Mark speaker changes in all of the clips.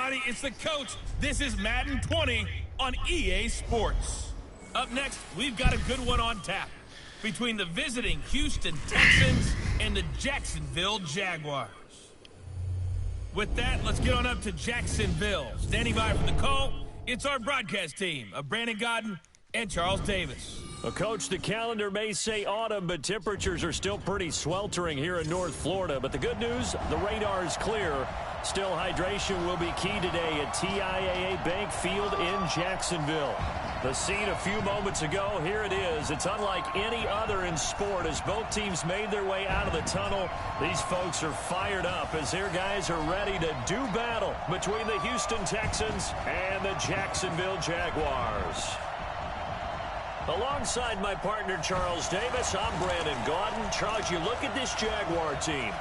Speaker 1: everybody. It's the coach. This is Madden 20 on EA Sports. Up next, we've got a good one on tap between the visiting Houston Texans and the Jacksonville Jaguars. With that, let's get on up to Jacksonville. Standing by for the call, it's our broadcast team of Brandon Godden and Charles Davis.
Speaker 2: Well, Coach, the calendar may say autumn, but temperatures are still pretty sweltering here in North Florida. But the good news, the radar is clear. Still, hydration will be key today at TIAA Bank Field in Jacksonville. The scene a few moments ago, here it is. It's unlike any other in sport as both teams made their way out of the tunnel. These folks are fired up as their guys are ready to do battle between the Houston Texans and the Jacksonville Jaguars. Alongside my partner, Charles Davis, I'm Brandon Godden. Charles, you look at this Jaguar team.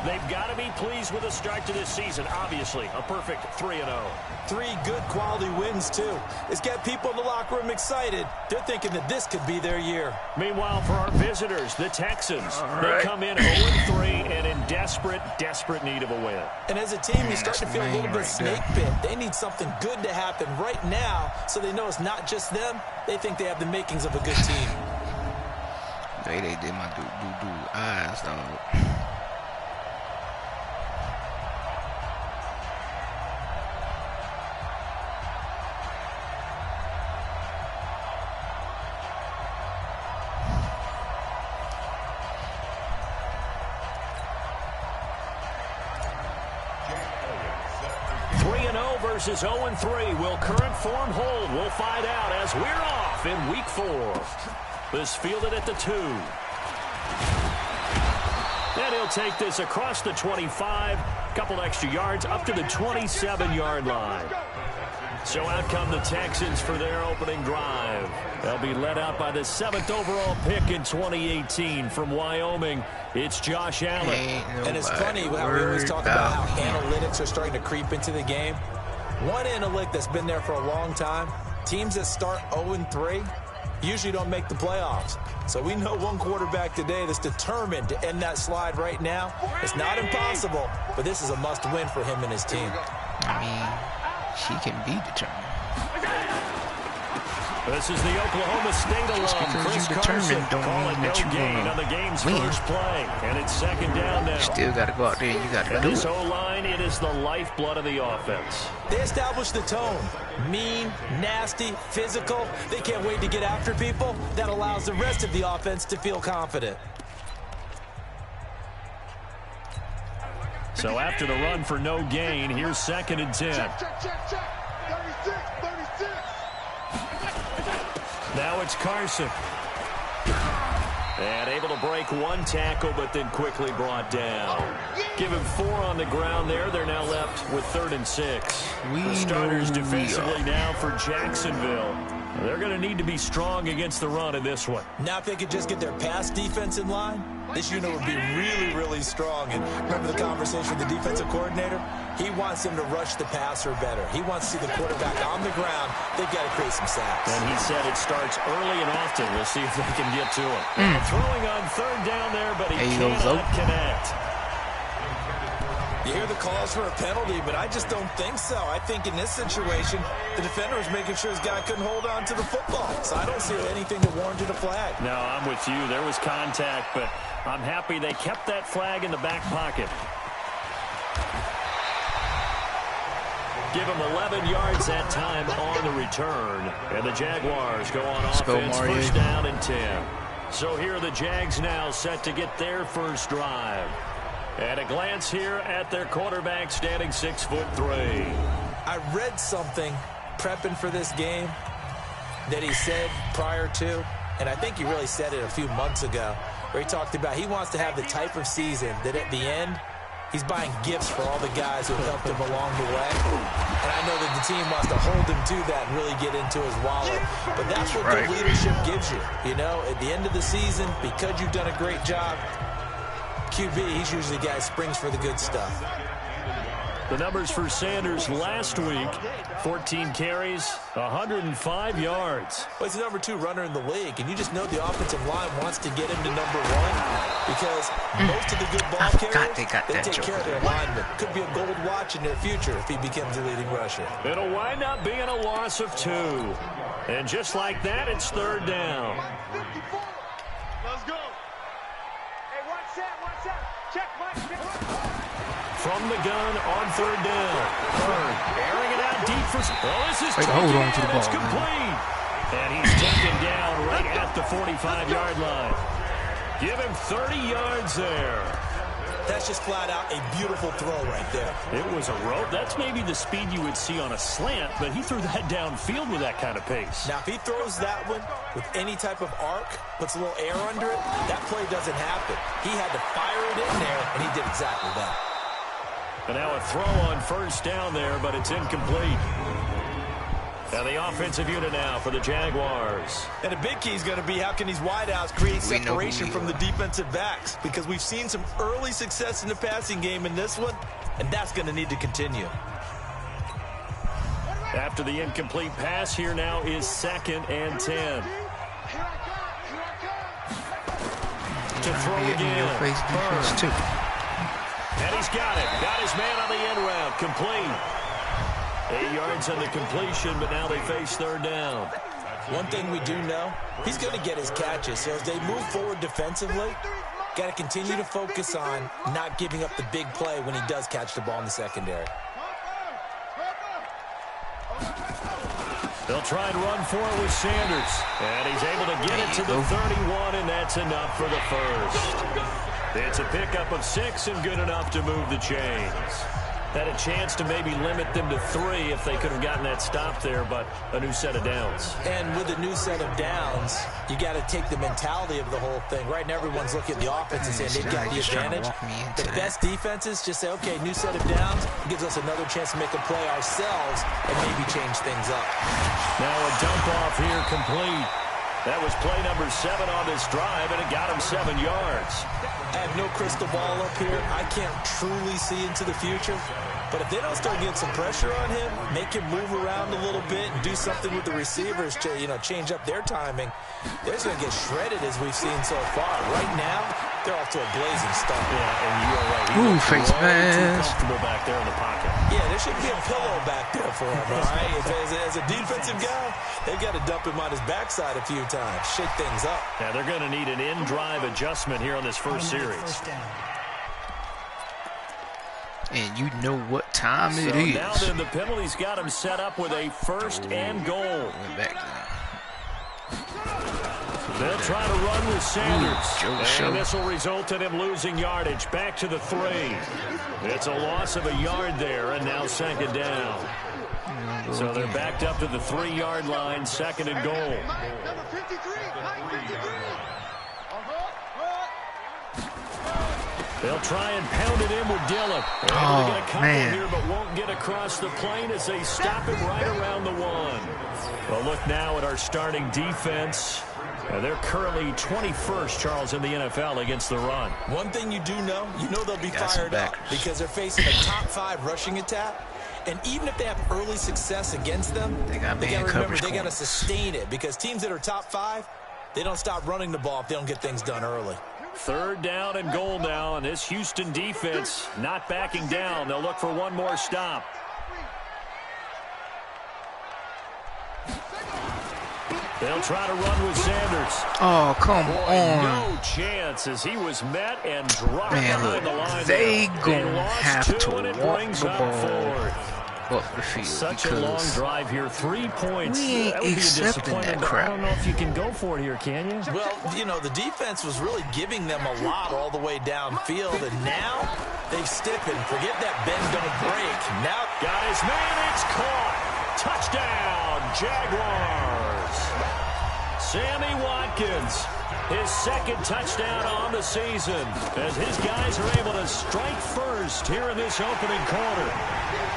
Speaker 2: They've got to be pleased with the start to this season. Obviously, a perfect 3-0.
Speaker 3: 3 good quality wins, too. It's got people in the locker room excited. They're thinking that this could be their year.
Speaker 2: Meanwhile, for our visitors, the Texans, they come in 0-3 and in desperate need of a win.
Speaker 3: And as a team, you start to feel a little bit snake bit. They need something good to happen right now so they know it's not just them. They think they have the makings of a good team.
Speaker 4: They did my do eyes, dog.
Speaker 2: 3-0 versus 0-3. Will current form hold? We'll find out as we're off in Week 4. This fielded at the 2. And he'll take this across the 25. Couple extra yards up to the 27-yard line. So out come the Texans for their opening drive. They'll be led out by the 7th overall pick in 2018 from Wyoming. It's Josh Allen.
Speaker 3: And it's funny how we always talk about how analytics are starting to creep into the game. One analytic that's been there for a long time, teams that start 0-3 usually don't make the playoffs. So we know one quarterback today that's determined to end that slide right now. It's not impossible, but this is a must-win for him and his team.
Speaker 4: I mean, she can be determined.
Speaker 2: This is the Oklahoma State alum, Chris Carson, calling no gain on the game's first play. And it's second down now.
Speaker 4: Still got to go out there and you got to do it.
Speaker 2: This O-line, it is the lifeblood of the offense.
Speaker 3: They establish the tone. Mean, nasty, physical. They can't wait to get after people. That allows the rest of the offense to feel confident.
Speaker 2: So after the run for no gain, here's 2nd and 10.
Speaker 5: Check. 36.
Speaker 2: Now it's Carson. And able to break one tackle, but then quickly brought down. Give him 4 on the ground there. They're now left with 3rd and 6. The starters defensively now for Jacksonville. They're going to need to be strong against the run in this one.
Speaker 3: Now if they could just get their pass defense in line, this unit would be really, really strong. And remember the conversation with the defensive coordinator? He wants them to rush the passer better. He wants to see the quarterback on the ground. They've got to create some sacks.
Speaker 2: And he said it starts early and often. We'll see if they can get to it. Throwing on 3rd down there, but he cannot connect.
Speaker 3: You hear the calls for a penalty, but I just don't think so. I think in this situation, the defender was making sure his guy couldn't hold on to the football. So I don't see anything that warranted a flag.
Speaker 2: No, I'm with you. There was contact, but I'm happy they kept that flag in the back pocket. Give him 11 yards that time on the return. And the Jaguars go on offense, first down and 10. So here are the Jags now set to get their first drive. At a glance here at their quarterback standing 6'3".
Speaker 3: I read something prepping for this game that he said prior to, and I think he really said it a few months ago, where he talked about he wants to have the type of season that at the end, he's buying gifts for all the guys who have helped him along the way. And I know that the team wants to hold him to that and really get into his wallet. But that's what the leadership gives you. You know, at the end of the season, because you've done a great job, QB, he's usually the guy who springs for the good stuff.
Speaker 2: The numbers for Sanders last week, 14 carries, 105 yards.
Speaker 3: Well, he's the number 2 runner in the league, and you just know the offensive line wants to get him to number 1 because most of the good ball carriers, they take care of their linemen. Could be a gold watch in their future if he becomes the leading rusher.
Speaker 2: It'll wind up being a loss of 2. And just like that, it's 3rd down.
Speaker 5: Let's go.
Speaker 6: Hey, watch that. Check, Mike.
Speaker 2: From the gun on 3rd down. Bird airing it out deep for... Oh, this is
Speaker 4: hold on to the ball,
Speaker 2: it's complete. And he's taken down right at the 45-yard line. Give him 30 yards there.
Speaker 3: That's just flat out a beautiful throw right there.
Speaker 2: It was a rope. That's maybe the speed you would see on a slant, but he threw that downfield with that kind of pace.
Speaker 3: Now, if he throws that one with any type of arc, puts a little air under it, that play doesn't happen. He had to fire it in there, and he did exactly that.
Speaker 2: And now a throw on 1st down there, but it's incomplete. And the offensive unit now for the Jaguars.
Speaker 3: And the big key is going to be how can these wideouts create separation from the defensive backs, because we've seen some early success in the passing game in this one, and that's going to need to continue.
Speaker 2: After the incomplete pass, here now is 2nd and 10. To throw again.
Speaker 4: Face defense too.
Speaker 2: And he's got it. Got his man on the end route. Complete. 8 yards on the completion, but now they face 3rd down.
Speaker 3: One thing we do know, he's going to get his catches. So as they move forward defensively, got to continue to focus on not giving up the big play when he does catch the ball in the secondary.
Speaker 2: They'll try and run for it with Sanders. And he's able to get it to the 31, and that's enough for the first. It's a pickup of 6 and good enough to move the chains. Had a chance to maybe limit them to 3 if they could have gotten that stop there, but a new set of downs.
Speaker 3: And with a new set of downs, you got to take the mentality of the whole thing. Right now, everyone's looking at the offense and saying they've got the advantage. The best defenses just say, okay, new set of downs gives us another chance to make a play ourselves and maybe change things up.
Speaker 2: Now a dump off here complete. That was play number 7 on this drive, and it got him 7 yards.
Speaker 3: I have no crystal ball up here. I can't truly see into the future. But if they don't start getting some pressure on him, make him move around a little bit and do something with the receivers to, change up their timing, they're just going to get shredded as we've seen so far. Right now, they're off to a blazing start.
Speaker 2: Yeah, and you are right.
Speaker 4: Ooh, face mask.
Speaker 2: Comfortable back there in the pocket.
Speaker 3: Yeah, there should be a pillow back there for him, all right? As a defensive guy, they've got to dump him on his backside a few times, shake things up.
Speaker 2: Yeah, they're going to need an in-drive adjustment here on this first series.
Speaker 4: And you know what time it is.
Speaker 2: Now then, the penalty's got him set up with a 1st and goal.
Speaker 4: Went back
Speaker 2: They'll try to run with Sanders. And this will result in him losing yardage. Back to the 3. It's a loss of a yard there, and now 2nd down. So they're backed up to the 3-yard line, 2nd and goal.
Speaker 5: Number 53, 53.
Speaker 2: They'll try and pound it in with Dillon. Able to get a couple here, but won't get across the plane as they stop it right around the 1. Well, look now at our starting defense. They're currently 21st, Charles, in the NFL against the run.
Speaker 3: One thing you do know, they'll be fired up because they're facing a top 5 rushing attack. And even if they have early success against them, they got to remember they got to sustain it, because teams that are top 5, they don't stop running the ball if they don't get things done early.
Speaker 2: 3rd down and goal now, and this Houston defense not backing down. They'll look for one more stop. They'll try to run with Sanders.
Speaker 4: Oh, come on.
Speaker 2: No chance, as he was met and dropped behind the line.
Speaker 4: They gonna have to walk the ball
Speaker 2: forward.
Speaker 4: up the field.
Speaker 2: Such a long drive here. 3 points.
Speaker 4: We ain't accepting that crap.
Speaker 2: I don't know if you can go for it here, can you?
Speaker 3: Well, the defense was really giving them a lot all the way downfield, and now they've stiffened. Forget that bend, don't break. Now
Speaker 2: got his man. It's caught. Touchdown, Jaguars. Sammy Watkins, his 2nd touchdown on the season, as his guys are able to strike first here in this opening quarter.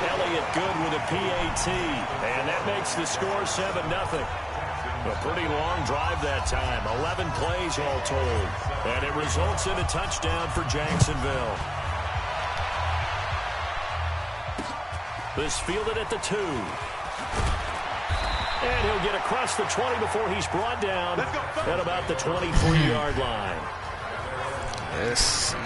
Speaker 2: Elliott good with a PAT, and that makes the score 7-0. A pretty long drive that time, 11 plays all told, and it results in a touchdown for Jacksonville. This fielded at the 2. And he'll get across the 20 before he's brought down at about the 23-yard line.
Speaker 4: Let's see.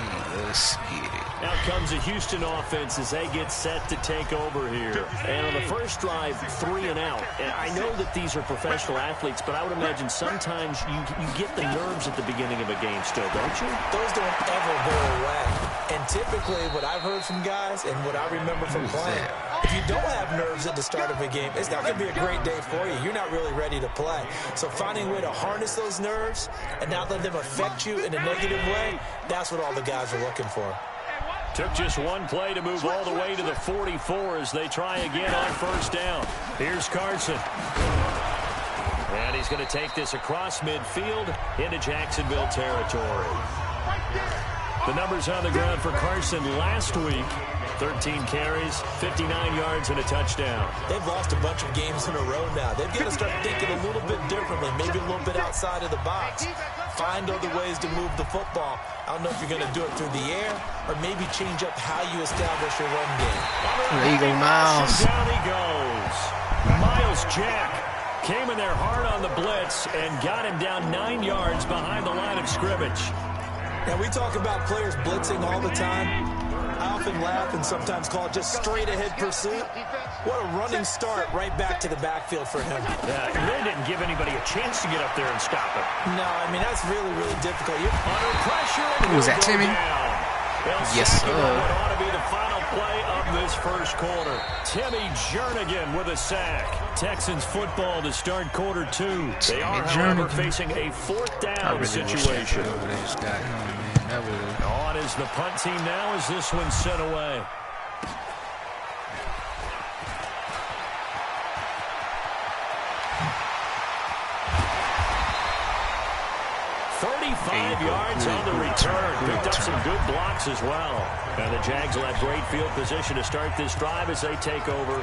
Speaker 2: Out comes the Houston offense as they get set to take over here. And on the first drive, 3 and out. And I know that these are professional athletes, but I would imagine sometimes you get the nerves at the beginning of a game still, don't you?
Speaker 3: Those don't ever go away. And typically what I've heard from guys and what I remember from playing, if you don't have nerves at the start of a game, it's not going to be a great day for you. You're not really ready to play. So finding a way to harness those nerves and not let them affect you in a negative way, that's what all the guys are looking for.
Speaker 2: Took just one play to move all the way to the 44 as they try again on first down. Here's Carson. And he's going to take this across midfield into Jacksonville territory. The numbers on the ground for Carson last week. 13 carries, 59 yards, and a touchdown.
Speaker 3: They've lost a bunch of games in a row now. They've got to start thinking a little bit differently, maybe a little bit outside of the box. Find other ways to move the football. I don't know if you're going to do it through the air or maybe change up how you establish your run game.
Speaker 4: There you go, Miles.
Speaker 2: Down he goes. Miles Jack came in there hard on the blitz and got him down 9 yards behind the line of scrimmage.
Speaker 3: Now, we talk about players blitzing all the time. I often laugh and sometimes call it just straight-ahead pursuit. What a running start right back to the backfield for him.
Speaker 2: It really didn't give anybody a chance to get up there and stop it.
Speaker 3: No, I mean, that's really, really difficult. You're
Speaker 2: under pressure.
Speaker 4: Who was that, Timmy? Yes, sir.
Speaker 2: What ought to be the final play of this first quarter. Timmy Jernigan with a sack. Texans football to start quarter 2. They are, however, facing a 4th down situation. On is the punt team now as this one's sent away. Yards on the return. Picked up some good blocks as well. And the Jags will have great field position to start this drive as they take over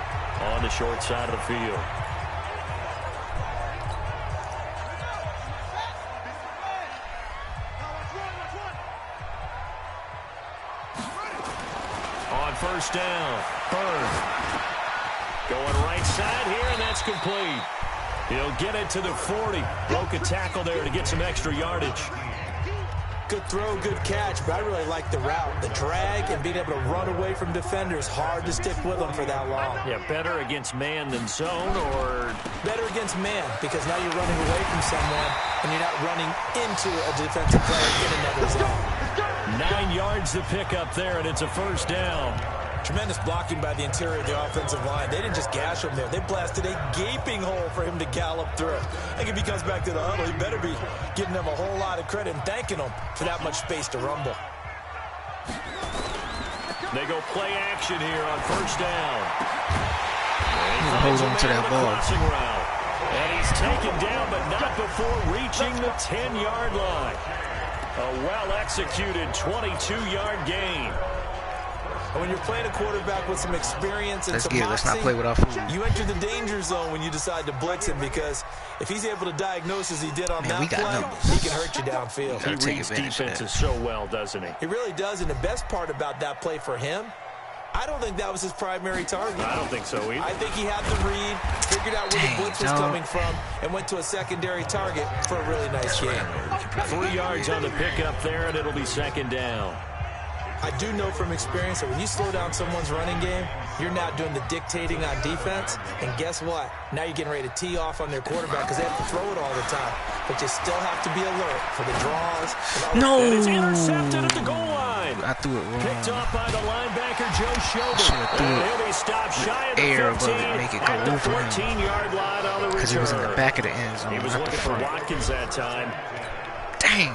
Speaker 2: on the short side of the field. On first down, Bird. Going right side here, and that's complete. He'll get it to the 40. Broke a tackle there to get some extra yardage.
Speaker 3: Good throw, good catch, but I really like the route. The drag and being able to run away from defenders, hard to stick with them for that long.
Speaker 2: Yeah, better against man than zone, or?
Speaker 3: Better against man, because now you're running away from someone and you're not running into a defensive player in another zone.
Speaker 2: 9 yards to pick up there, and it's a first down.
Speaker 3: Tremendous blocking by the interior of the offensive line. They didn't just gash him there. They blasted a gaping hole for him to gallop through. I think if he comes back to the huddle, he better be giving them a whole lot of credit and thanking them for that much space to rumble.
Speaker 2: They go play action here on first down.
Speaker 4: Hold on to that ball.
Speaker 2: And he's taken down, but not before reaching the 10-yard line. A well-executed 22-yard gain.
Speaker 3: When you're playing a quarterback with some experience and some moxie,
Speaker 4: let's not play with our food.
Speaker 3: You enter the danger zone when you decide to blitz him, because if he's able to diagnose as he did on that play, he can hurt you downfield.
Speaker 2: He reads defenses so well, doesn't he?
Speaker 3: He really does, and the best part about that play for him, I don't think that was his primary target.
Speaker 2: I don't think so either.
Speaker 3: I think he had the read, figured out where the blitz was coming from, and went to a secondary target for a really nice game.
Speaker 2: 3 yards on the pickup there, and it'll be second down.
Speaker 3: I do know from experience that when you slow down someone's running game, you're now doing the dictating on defense. And guess what? Now you're getting ready to tee off on their quarterback because they have to throw it all the time. But you still have to be alert for the draws.
Speaker 4: No!
Speaker 2: And it's intercepted at the goal line.
Speaker 4: I threw it wrong.
Speaker 2: Picked off by the linebacker, Joe Schober. He'll be stopped shy of the 15
Speaker 4: make it
Speaker 2: at
Speaker 4: go
Speaker 2: the
Speaker 4: over
Speaker 2: 14-yard line on the return.
Speaker 4: Because he was in the back of the end zone.
Speaker 2: He was looking for Watkins that time.
Speaker 4: Dang,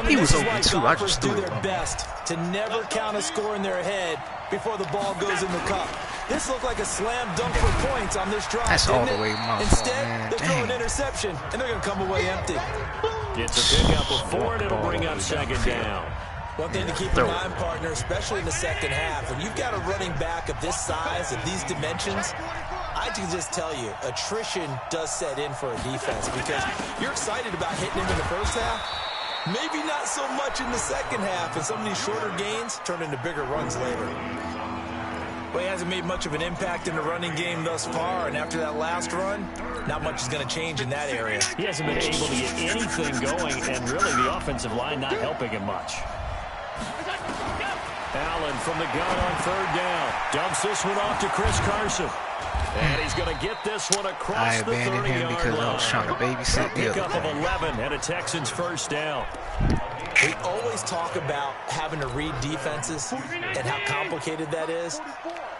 Speaker 4: he was open too. I just threw
Speaker 3: do
Speaker 4: it
Speaker 3: their best to never count a score in their head before the ball goes in the cup. This looked like a slam dunk for points on this drive.
Speaker 4: That's all the way my fault,
Speaker 3: Instead,
Speaker 4: man.
Speaker 3: they throw an interception, and they're going to come away empty.
Speaker 2: It's a pickup of 4, and it'll bring up second down.
Speaker 3: One thing to keep in mind, partner, especially in the second half, when you've got a running back of this size, of these dimensions, I can just tell you, attrition does set in for a defense because you're excited about hitting him in the first half. Maybe not so much in the second half, and some of these shorter gains turn into bigger runs later. Well, he hasn't made much of an impact in the running game thus far, and after that last run, not much is going to change in that area.
Speaker 2: He hasn't been able to get anything going, and really the offensive line not helping him much. Allen from the gun on third down. Dumps this one off to Chris Carson. And he's going to get this one across the 30-yard line.
Speaker 4: I abandoned him because I was trying to babysit the other
Speaker 2: Pickup of 11 and a Texans first down.
Speaker 3: We always talk about having to read defenses and how complicated that is.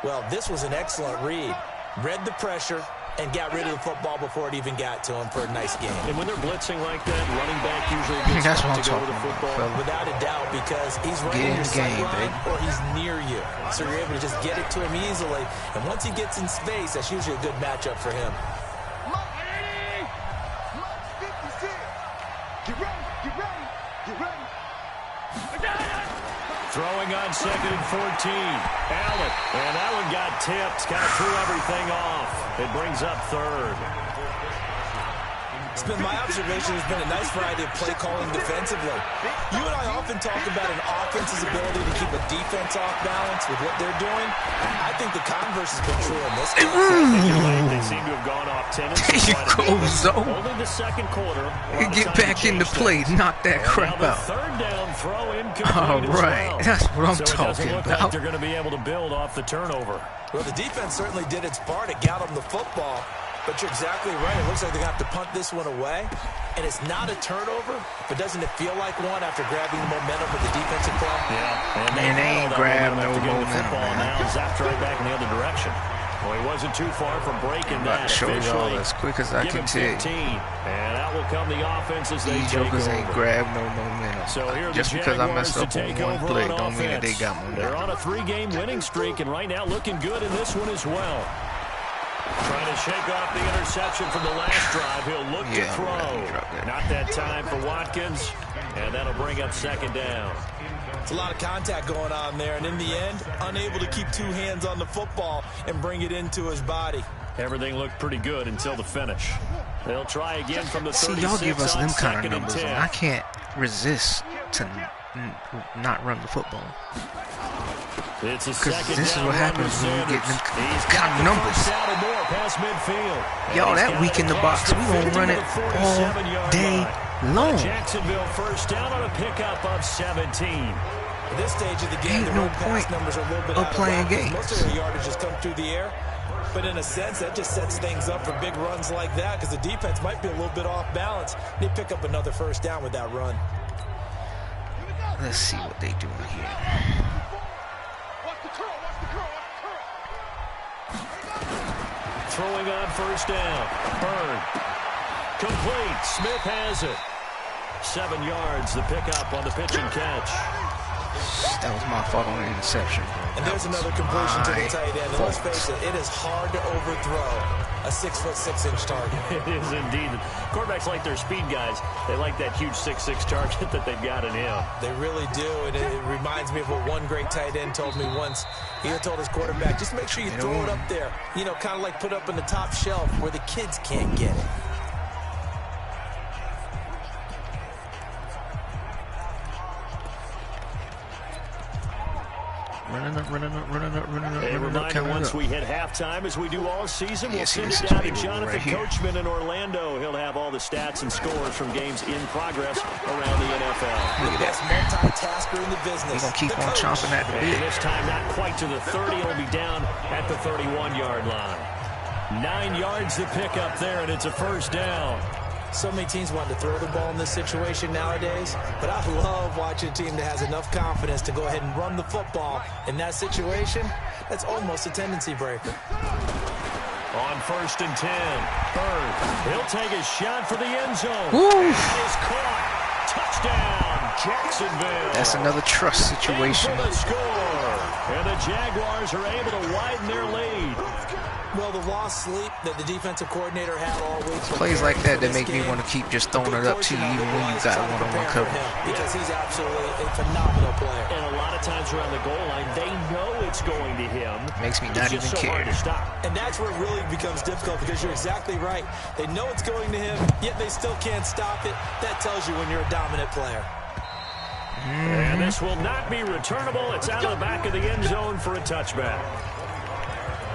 Speaker 3: Well, this was an excellent read. Read the pressure and got rid of the football before it even got to him for a nice game.
Speaker 2: And when they're blitzing like that, running back usually gets
Speaker 4: That's what I'm
Speaker 2: to go with
Speaker 4: talking
Speaker 2: the football.
Speaker 4: about,
Speaker 3: Without a doubt, because he's right in your sight line or he's near you. So you're able to just get it to him easily. And once he gets in space, that's usually a good matchup for him.
Speaker 2: Throwing on 2nd and 14. Allen. And that one got tipped. Kind of threw everything off. It brings up third.
Speaker 3: It's been my observation there's been a nice variety of play calling defensively. You and I often talk about an offense's ability to keep a defense off balance with what they're doing. I think the converse has been true in this game.
Speaker 2: They seem to have gone off 10 and
Speaker 4: There you go, Zone.
Speaker 2: Only the second quarter.
Speaker 4: Get back into play. Knock that crap out.
Speaker 2: Third down throw incomplete.
Speaker 4: All right. That's what I'm talking
Speaker 2: Like
Speaker 4: about.
Speaker 2: they're going to be able to build off the turnover.
Speaker 3: Well, the defense certainly did its part to get them the football. But you're exactly right. It looks like they're going to have to punt this one away. And it's not a turnover, but doesn't it feel like one after grabbing the momentum with the defensive play?
Speaker 2: Yeah.
Speaker 4: Man, they ain't grabbed no momentum, man.
Speaker 2: Now zapped right back in the other direction. Well, he wasn't too far from breaking
Speaker 4: I'm about
Speaker 2: that.
Speaker 4: to show y'all as quick as I can tell you.
Speaker 2: And out will come the offense as they
Speaker 4: These
Speaker 2: take
Speaker 4: jokers
Speaker 2: over.
Speaker 4: ain't grabbed no momentum.
Speaker 2: So here
Speaker 4: Just
Speaker 2: the
Speaker 4: because I
Speaker 2: Jaguars
Speaker 4: messed up
Speaker 2: to
Speaker 4: on
Speaker 2: take
Speaker 4: one
Speaker 2: over
Speaker 4: play
Speaker 2: on
Speaker 4: don't mean that they
Speaker 2: offense.
Speaker 4: got momentum.
Speaker 2: They're on a 3-game winning streak, and right now looking good in this one as well. Trying to shake off the interception from the last drive. He'll look to throw. Not that time for Watkins, and that'll bring up second down.
Speaker 3: It's a lot of contact going on there, and in the end, unable to keep two hands on the football and bring it into his body.
Speaker 2: Everything looked pretty good until the finish. They'll try again from the 36.
Speaker 4: See, y'all give us them kind of numbers, and I
Speaker 2: 10.
Speaker 4: can't resist to not run the football.
Speaker 2: It's a
Speaker 4: Because this is what happens when you get them kind of numbers. Y'all, that weak in the box, we gonna run it all day long.
Speaker 2: Jacksonville first down on a pickup of 17.
Speaker 3: At this stage of the game,
Speaker 4: Ain't
Speaker 3: the
Speaker 4: no
Speaker 3: run pass
Speaker 4: point
Speaker 3: numbers are a little bit
Speaker 4: of
Speaker 3: out
Speaker 4: playing
Speaker 3: of whack,
Speaker 4: games.
Speaker 3: because most of their yardage just come through the air. But in a sense, that just sets things up for big runs like that, because the defense might be a little bit off balance. They pick up another first down with that run.
Speaker 4: Let's see what they doing here.
Speaker 2: Throwing on first down. Byrne. Complete. Smith has it. 7 yards, the pickup on the pitch and catch.
Speaker 4: That was my fault on the interception.
Speaker 3: And there's another completion to the tight end. And let's face it, it is hard to overthrow a 6'6" target.
Speaker 2: It is indeed. Quarterbacks like their speed guys. They like that huge 6'6" target that they've got in him.
Speaker 3: They really do, and it reminds me of what one great tight end told me once. He told his quarterback, just make sure you throw it up there. You know, kind of like put up in the top shelf where the kids can't get it.
Speaker 4: Running up.
Speaker 2: A reminder, once we hit halftime, as we do all season, we'll send it down to Jonathan Coachman in Orlando. He'll have all the stats and scores from games in progress around the NFL.
Speaker 3: Look at that multitasker in the business.
Speaker 4: He's going to keep on chomping at the
Speaker 2: And
Speaker 4: bit.
Speaker 2: this time, not quite to the 30. It'll be down at the 31-yard line. 9 yards to pick up there, and it's a first down.
Speaker 3: So many teams want to throw the ball in this situation nowadays, but I love watching a team that has enough confidence to go ahead and run the football. In that situation, that's almost a tendency breaker.
Speaker 2: On first and 10, Bird. He'll take a shot for the end zone.
Speaker 4: Woo.
Speaker 2: That is caught. Touchdown, Jacksonville.
Speaker 4: That's another trust situation.
Speaker 2: And for the score. And the Jaguars are able to widen their lead.
Speaker 3: Well, the lost sleep that the defensive coordinator had all week.
Speaker 4: Plays like that make me want to keep just throwing it up to you even when you got one-on-one coverage.
Speaker 3: Because he's absolutely a phenomenal player.
Speaker 2: And a lot of times around the goal line, they know it's going to him.
Speaker 4: Makes me not even
Speaker 2: so
Speaker 4: care.
Speaker 2: hard to stop.
Speaker 3: And that's where it really becomes difficult, because you're exactly right. They know it's going to him, yet they still can't stop it. That tells you when you're a dominant player.
Speaker 2: And this will not be returnable. It's out of the back of the end zone for a touchback.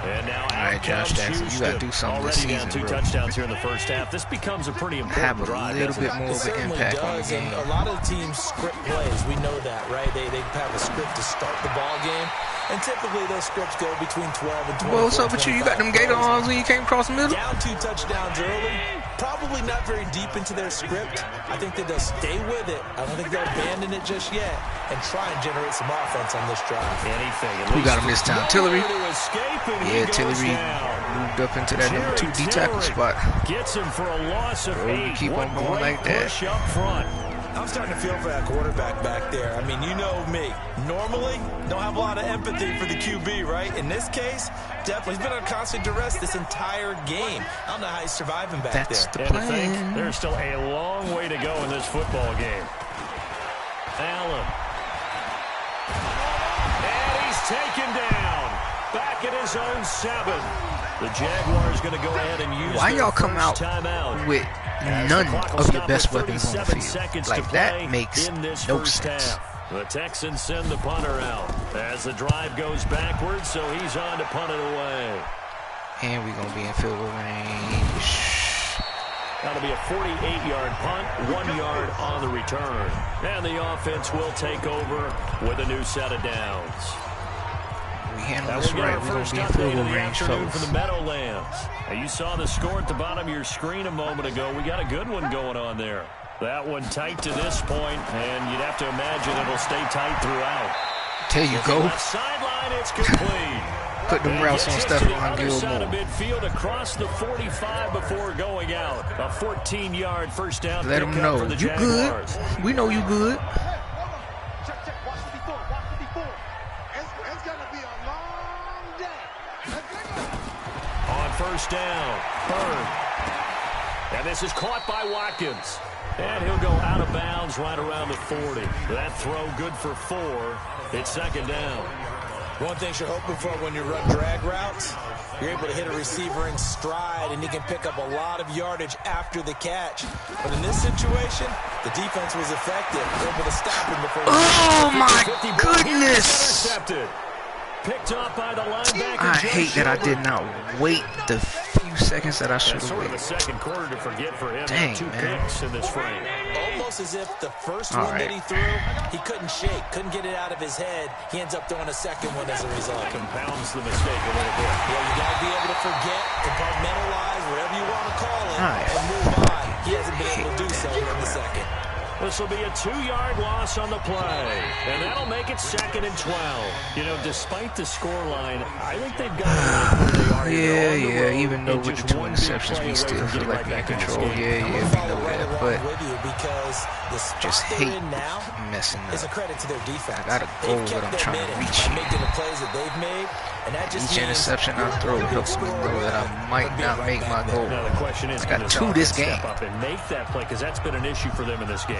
Speaker 2: And now
Speaker 4: All right, Josh Jackson, you got to do something this
Speaker 2: already
Speaker 4: season,
Speaker 2: down 2
Speaker 4: bro.
Speaker 2: touchdowns here in the first half. This becomes a pretty
Speaker 4: Have
Speaker 2: important
Speaker 4: a
Speaker 2: drive.
Speaker 4: little bit more of an impact on the game.
Speaker 3: And a lot of teams script plays. We know that, right? They have a script to start the ball game. And typically those scripts go between 12 and 24.
Speaker 4: Well, what's up with you? You got them Gator arms when you came across the middle?
Speaker 3: Down 2 touchdowns early. Probably not very deep into their script. I think that they'll stay with it. I don't think they'll abandon it just yet and try and generate some offense on this drive.
Speaker 2: Anything.
Speaker 4: Who got him this time? Tillery? Yeah, Tillery
Speaker 2: Down.
Speaker 4: moved up into that number 2 D tackle spot.
Speaker 2: Gets him for a loss of 8.
Speaker 4: Keep
Speaker 2: What
Speaker 4: on going
Speaker 2: great
Speaker 4: like that.
Speaker 2: push up front.
Speaker 3: I'm starting to feel for that quarterback back there. I mean, you know me. Normally, don't have a lot of empathy for the QB, right? In this case, definitely. He's been under constant duress this entire game. I don't know how he's surviving back
Speaker 4: That's
Speaker 3: there.
Speaker 4: the
Speaker 2: And I think
Speaker 4: plan.
Speaker 2: there's still a long way to go in this football game. Allen. And he's taken down. Back at his own 7. The Jaguars going to go ahead and use
Speaker 4: Why
Speaker 2: their
Speaker 4: y'all come
Speaker 2: first
Speaker 4: out
Speaker 2: timeout.
Speaker 4: with none of your best weapons on the field? Like, that makes no sense.
Speaker 2: The Texans send the punter out as the drive goes backwards, so he's on to punt it away.
Speaker 4: And we're going to be in field goal range.
Speaker 2: That'll be a 48-yard punt, 1 yard on the return. And the offense will take over with a new set of downs.
Speaker 4: We handle
Speaker 2: Now
Speaker 4: this
Speaker 2: we'll get
Speaker 4: right.
Speaker 2: our
Speaker 4: We're going
Speaker 2: first
Speaker 4: to be in
Speaker 2: update
Speaker 4: field
Speaker 2: of
Speaker 4: goal
Speaker 2: the
Speaker 4: range,
Speaker 2: afternoon for
Speaker 4: folks.
Speaker 2: the Meadowlands. Now you saw the score at the bottom of your screen a moment ago. We got a good one going on there. That one tight to this point, and you'd have to imagine it'll stay tight throughout.
Speaker 4: There you go.
Speaker 2: Left sideline, it's complete.
Speaker 4: Put them
Speaker 2: And
Speaker 4: routes on
Speaker 2: gets to the
Speaker 4: Stephon
Speaker 2: other side of
Speaker 4: Gilmore.
Speaker 2: midfield across the 45 before going out. A 14-yard first down
Speaker 4: Let them
Speaker 2: pickup
Speaker 4: know
Speaker 2: for the
Speaker 4: you
Speaker 2: Jaguars.
Speaker 4: good. We know you good.
Speaker 5: Check. Watch 54. Watch 54. It's going to be a long day. Let's go.
Speaker 2: On first down, Bird. And this is caught by Watkins. And he'll go out of bounds right around the 40. That throw good for 4. It's second down.
Speaker 3: One thing you're hoping for when you run drag routes, you're able to hit a receiver in stride, and he can pick up a lot of yardage after the catch. But in this situation, the defense was effective, able to stop him before.
Speaker 4: Oh, my
Speaker 2: 50
Speaker 4: goodness.
Speaker 2: Intercepted. Picked up by the linebacker.
Speaker 4: I
Speaker 2: Joe
Speaker 4: hate that I
Speaker 2: Schobert.
Speaker 4: did not wait the few seconds that I should
Speaker 2: That's
Speaker 4: have
Speaker 2: sort of a
Speaker 4: waited.
Speaker 2: second quarter to forget for him.
Speaker 4: Dang,
Speaker 2: 2
Speaker 4: man.
Speaker 2: picks in this frame.
Speaker 3: Almost as if the first
Speaker 4: All
Speaker 3: one that
Speaker 4: right.
Speaker 3: he threw, he couldn't shake, couldn't get it out of his head. He ends up throwing a second one as a result.
Speaker 2: Compounds the mistake a little bit.
Speaker 3: Yeah, you got to be able to forget, compartmentalize, whatever you want to call it,
Speaker 4: Nice.
Speaker 3: and move on. He hasn't been able to do so in the second.
Speaker 2: This will be a 2-yard loss on the play, and that'll make it second and 12. You know, despite the scoreline, I think they've got it where they are.
Speaker 4: Yeah. Even though with the 2 interceptions, we still feel like we're in control. Yeah, we know that. But
Speaker 3: with you because the spot
Speaker 4: just
Speaker 3: they're
Speaker 4: hate
Speaker 3: in now
Speaker 4: messing
Speaker 3: is a
Speaker 4: up.
Speaker 3: credit to their defense.
Speaker 4: I got a goal
Speaker 3: They've
Speaker 4: that
Speaker 3: kept
Speaker 4: I'm
Speaker 3: them
Speaker 4: trying to
Speaker 3: in it
Speaker 4: reach
Speaker 3: by
Speaker 4: here.
Speaker 3: making the plays that they've made, and that just
Speaker 4: Each
Speaker 3: means
Speaker 4: interception I throw helps me know that I might not make my goal.
Speaker 2: Now the question is,
Speaker 4: I got
Speaker 2: can
Speaker 4: 2 this
Speaker 2: offense
Speaker 4: game.
Speaker 2: step up and make that play, because that's been an issue for them in this game.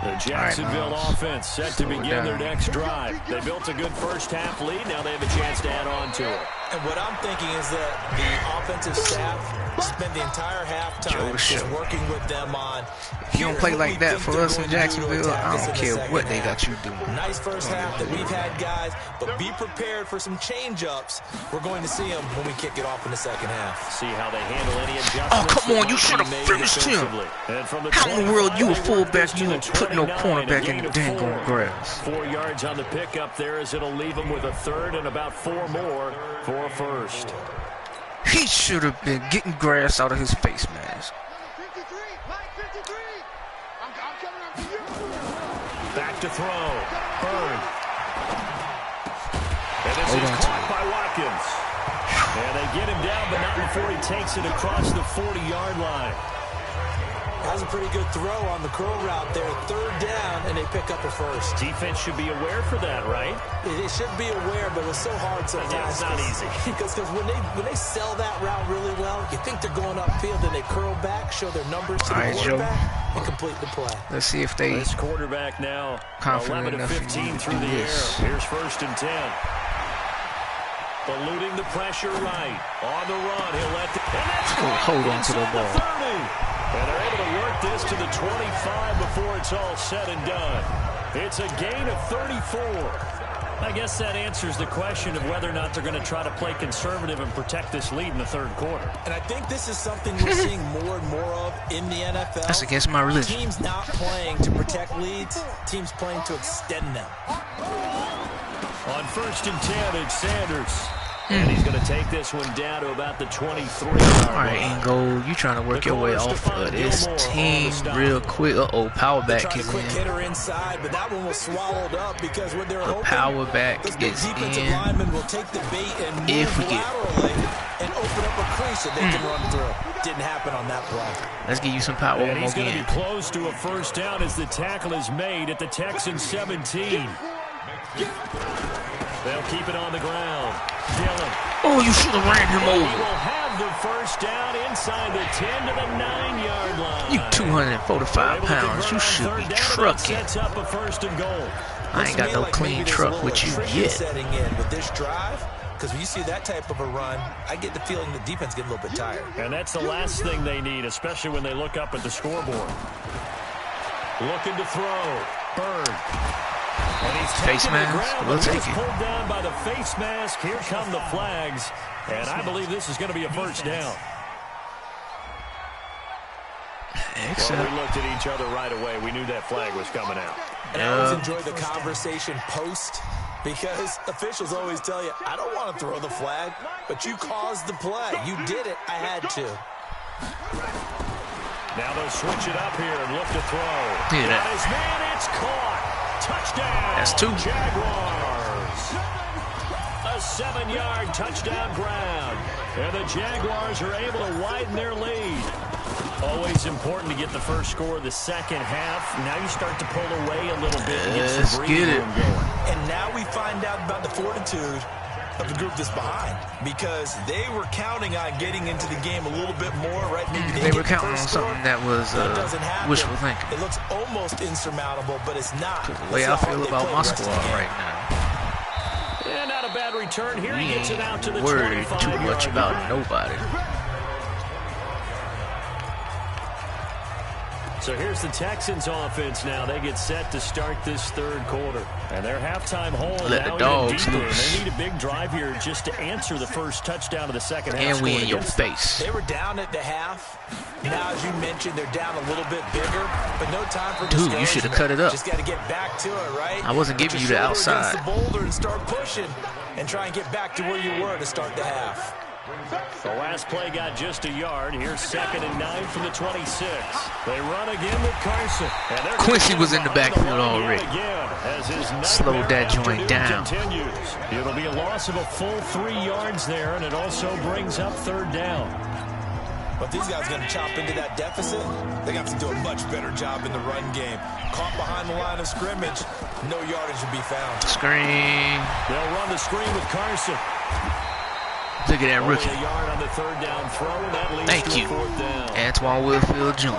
Speaker 2: The Jacksonville
Speaker 4: Miles.
Speaker 2: offense set to
Speaker 4: Slow it
Speaker 2: begin their
Speaker 4: down.
Speaker 2: next drive. They built a good first half lead. Now they have a chance to add on to it.
Speaker 3: And what I'm thinking is that the offensive staff spent the entire halftime just working with them on.
Speaker 4: If you don't play like that for us in Jacksonville, I don't care what they got you doing.
Speaker 3: Nice first half that we've had, guys, but be prepared for some change-ups. We're going to see them when we kick it off in the second half.
Speaker 2: See how they handle any adjustments.
Speaker 4: Oh, come on,
Speaker 2: that
Speaker 4: you
Speaker 2: might
Speaker 4: should
Speaker 2: be
Speaker 4: have
Speaker 2: made
Speaker 4: finished him.
Speaker 2: defensively. And from the
Speaker 4: How in the world
Speaker 2: 25,
Speaker 4: you a
Speaker 2: they work this
Speaker 4: fullback, you
Speaker 2: to
Speaker 4: don't
Speaker 2: the
Speaker 4: put no
Speaker 2: 29,
Speaker 4: cornerback
Speaker 2: a
Speaker 4: in
Speaker 2: gain
Speaker 4: the
Speaker 2: of
Speaker 4: dang
Speaker 2: 4.
Speaker 4: on grass.
Speaker 2: 4 yards on the pickup there as it'll leave them with a third and about 4 more for a first.
Speaker 4: He should have been getting grass out of his face mask.
Speaker 5: 53. Line 53. I'm coming up to you.
Speaker 2: Back to throw. Bird. And this
Speaker 4: Hold
Speaker 2: is
Speaker 4: on to
Speaker 2: caught
Speaker 4: it.
Speaker 2: by Watkins. And they get him down, but not before he takes it across the 40-yard line.
Speaker 3: That was a pretty good throw on the curl route there. Third down, and they pick up a first.
Speaker 2: Defense should be aware for that, right?
Speaker 3: They should be aware, but it's so hard sometimes.
Speaker 2: Yeah, it's not easy.
Speaker 3: Because when they sell that route really well, you think they're going upfield, and they curl back, show their numbers to
Speaker 4: All
Speaker 3: the
Speaker 4: right, Joe.
Speaker 3: quarterback, and complete the play.
Speaker 4: Let's see if they
Speaker 2: This quarterback now
Speaker 4: confident
Speaker 2: 11 to
Speaker 4: enough in
Speaker 2: 15
Speaker 4: you to
Speaker 2: through
Speaker 4: do
Speaker 2: the
Speaker 4: this.
Speaker 2: air. Here's first and 10. Eluding the pressure right. On the run, he'll let the... And that's
Speaker 4: hold on to the
Speaker 2: inside
Speaker 4: ball.
Speaker 2: 30. And they're able to work this to the 25 before it's all said and done. It's a gain of 34. I guess that answers the question of whether or not they're going to try to play conservative and protect this lead in the third quarter.
Speaker 3: And I think this is something we're seeing more and more of in the NFL.
Speaker 4: That's against my religion.
Speaker 3: Teams not playing to protect leads, teams playing to extend them.
Speaker 2: On 1st and 10, it's Sanders. And he's going to take this one down to about the 23-yard line.
Speaker 4: All right, Ingo, you trying to work your way off of this team real quick. Uh-oh, power back
Speaker 3: Tried a
Speaker 4: kicks
Speaker 3: quick
Speaker 4: in.
Speaker 3: hitter inside, but that one was swallowed up because when they're hoping
Speaker 4: Power back
Speaker 3: this
Speaker 4: gets
Speaker 3: defensive
Speaker 4: in.
Speaker 3: lineman will take the bait and move
Speaker 4: If we get-
Speaker 3: laterally and open up a crease that they can run through. Didn't happen on that play.
Speaker 4: Let's give you some power
Speaker 2: And
Speaker 4: one
Speaker 2: he's
Speaker 4: more
Speaker 2: going to
Speaker 4: game.
Speaker 2: be close to a first down as the tackle is made at the Texans 17. They'll keep it on the ground. Dillon.
Speaker 4: Oh, you should have ran him
Speaker 2: He
Speaker 4: over.
Speaker 2: will have the first down inside the 10 to the 9-yard line.
Speaker 4: You 245 pounds. You should be trucking.
Speaker 2: Sets up a first and goal.
Speaker 4: I ain't got no clean truck with you yet.
Speaker 3: Setting in with this drive, because when you see that type of a run, I get the feeling the defense get a little bit tired.
Speaker 2: And that's the last thing they need, especially when they look up at the scoreboard. Looking to throw. Bird. And he's
Speaker 4: Face
Speaker 2: taken to the
Speaker 4: mask.
Speaker 2: ground,
Speaker 4: We'll
Speaker 2: but he
Speaker 4: take
Speaker 2: was
Speaker 4: it.
Speaker 2: pulled down by the face mask. Here come the flags. And I believe this is going to be a first down. Well, we looked at each other right away. We knew that flag was coming out.
Speaker 3: And I always enjoy the conversation post, because officials always tell you, I don't want to throw the flag, but you caused the play. You did it. I had to.
Speaker 2: Now they'll switch it up here and look to throw.
Speaker 4: Yeah.
Speaker 2: Got his man, it's caught. Touchdown.
Speaker 4: That's 2.
Speaker 2: Jaguars. A 7-yard touchdown ground. And the Jaguars are able to widen their lead. Always important to get the first score of the second half. Now you start to pull away a little bit and get some breathing room going.
Speaker 3: And now we find out about the fortitude of the group that's behind, because they were counting on getting into the game a little bit more, right? Maybe
Speaker 4: They were counting on something that was wishful thinking.
Speaker 3: It looks almost insurmountable, but it's not.
Speaker 4: The way I feel about my squad right now.
Speaker 2: And not a bad return here.
Speaker 4: We
Speaker 2: He gets it out to the
Speaker 4: ain't worried too
Speaker 2: 25-yard
Speaker 4: much about
Speaker 2: line.
Speaker 4: nobody.
Speaker 2: So here's the Texans offense now. They get set to start this third quarter. And their halftime hole
Speaker 4: Let the
Speaker 2: now
Speaker 4: dogs
Speaker 2: even deeper.
Speaker 4: loose.
Speaker 2: They need a big drive here just to answer the first touchdown of the second half.
Speaker 4: And we
Speaker 2: scored
Speaker 4: in your
Speaker 2: against
Speaker 4: face.
Speaker 3: They were down at the half. Now, as you mentioned, they're down a little bit bigger, but no time for
Speaker 4: Dude, you should have cut it up.
Speaker 3: Just got to get back to it, right?
Speaker 4: I wasn't giving
Speaker 3: Put
Speaker 4: you
Speaker 3: your
Speaker 4: the
Speaker 3: shoulder
Speaker 4: outside.
Speaker 3: against the boulder and start pushing and try and get back to where you were to start the half.
Speaker 2: The last play got just a yard. Here's 2nd and 9 from the 26. They run again with Carson. And they're
Speaker 4: Quincy was in the
Speaker 2: behind
Speaker 4: backfield
Speaker 2: line
Speaker 4: already.
Speaker 2: yet again as his
Speaker 4: Slow
Speaker 2: nightmare
Speaker 4: that joint
Speaker 2: afternoon
Speaker 4: down.
Speaker 2: Continues. It'll be a loss of a full 3 yards there, and it also brings up 3rd down.
Speaker 3: But these guys are going to chop into that deficit. They're going to have to do a much better job in the run game. Caught behind the line of scrimmage, no yardage to be found.
Speaker 4: Screen.
Speaker 2: They'll run the screen with Carson.
Speaker 4: Look at that
Speaker 2: Only
Speaker 4: rookie.
Speaker 2: a yard on the 3rd down throw, and that leads
Speaker 4: Thank
Speaker 2: to
Speaker 4: you.
Speaker 2: a 4th down.
Speaker 4: Antoine Wilfield Jr.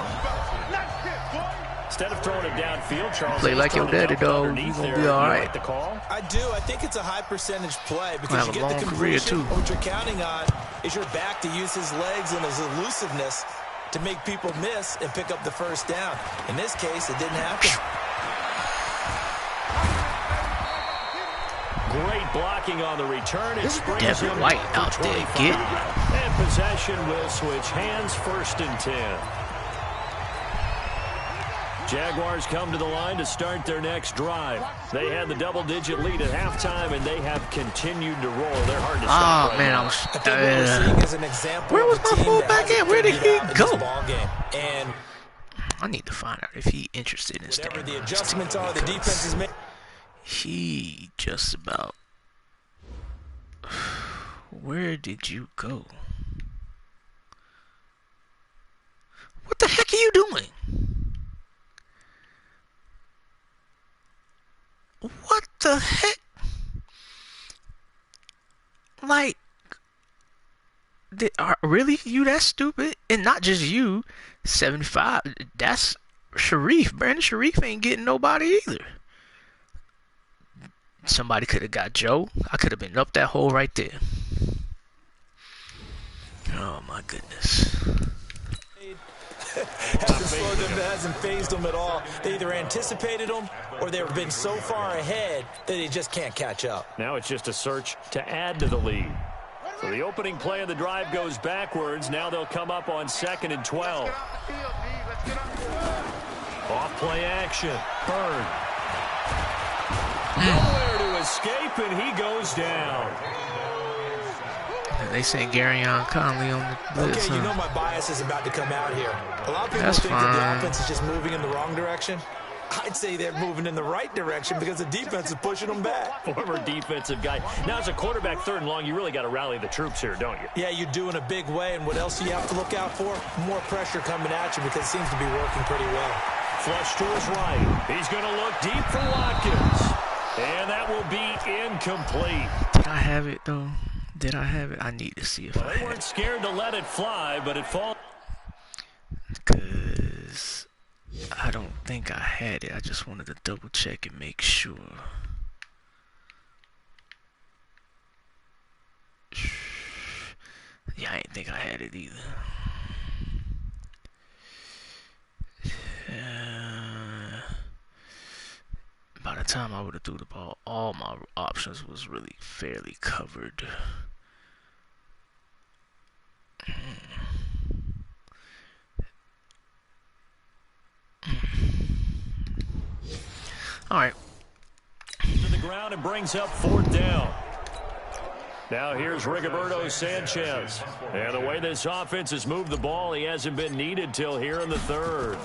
Speaker 2: Instead of throwing it downfield, Charles,
Speaker 4: Play like your daddy, dog. You gonna be all right.
Speaker 2: Like the call?
Speaker 3: I do. I think it's a high percentage play because
Speaker 4: Have
Speaker 3: you
Speaker 4: a
Speaker 3: get the
Speaker 4: long career,
Speaker 3: conversion.
Speaker 4: too.
Speaker 3: What you're counting on is your back to use his legs and his elusiveness to make people miss and pick up the first down. In this case, it didn't happen.
Speaker 2: Great blocking on the return. It springs
Speaker 4: Devin
Speaker 2: him
Speaker 4: White
Speaker 2: for
Speaker 4: out there
Speaker 2: 25.
Speaker 4: getting it.
Speaker 2: And possession will switch hands. 1st and 10. Jaguars come to the line to start their next drive. They had the double-digit lead at halftime, and they have continued to roll. They're hard to stop.
Speaker 4: Oh, man, I was...
Speaker 3: I think what we're seeing is an example
Speaker 4: Where was
Speaker 3: of a
Speaker 4: my
Speaker 3: team
Speaker 4: fullback
Speaker 3: that hasn't
Speaker 4: at? Where did
Speaker 3: figured
Speaker 4: he
Speaker 3: out in
Speaker 4: go?
Speaker 3: this ball game. And
Speaker 4: I need to find out if he interested in staying
Speaker 3: whatever the
Speaker 4: on this
Speaker 3: adjustments
Speaker 4: team,
Speaker 3: are, the defense is making.
Speaker 4: he just about... Where did you go? What the heck are you doing? What the heck? Like, really? You that stupid? And not just you. 75. That's Sharif. Brandon Sharif ain't getting nobody either. Somebody could have got Joe. I could have been up that hole right there. Oh, my goodness.
Speaker 3: hasn't phased them at all. They either anticipated them or they've been so far ahead that they just can't catch up.
Speaker 2: Now it's just a search to add to the lead. So the opening play of the drive goes backwards. Now they'll come up on 2nd and 12. Off play action. Bird. Nowhere to escape, and he goes down.
Speaker 4: They sent Garyon Conley on the blitz.
Speaker 3: Okay, you know my bias is about to come out here. A lot of people
Speaker 4: That's
Speaker 3: think that the
Speaker 4: fine.
Speaker 3: offense is just moving in the wrong direction. I'd say they're moving in the right direction because the defense is pushing them back.
Speaker 2: Former defensive guy. Now, as a quarterback, 3rd and long, you really got to rally the troops here, don't you?
Speaker 3: Yeah, you do in a big way. And what else do you have to look out for? More pressure coming at you because it seems to be working pretty well.
Speaker 2: Flush to his right. He's going to look deep for Watkins. And that will be incomplete.
Speaker 4: Did I have it, though? Did I have it? I need to see if I
Speaker 2: They
Speaker 4: had
Speaker 2: weren't
Speaker 4: it.
Speaker 2: scared to let it fly, but it falls.
Speaker 4: Because I don't think I had it. I just wanted to double check and make sure. Yeah, I didn't think I had it either. By the time I would have threw the ball, all my options was really fairly covered. All right.
Speaker 2: To the ground and brings up 4th down. Now here's Rigoberto Sanchez. And the way this offense has moved the ball, he hasn't been needed till here in the 3rd.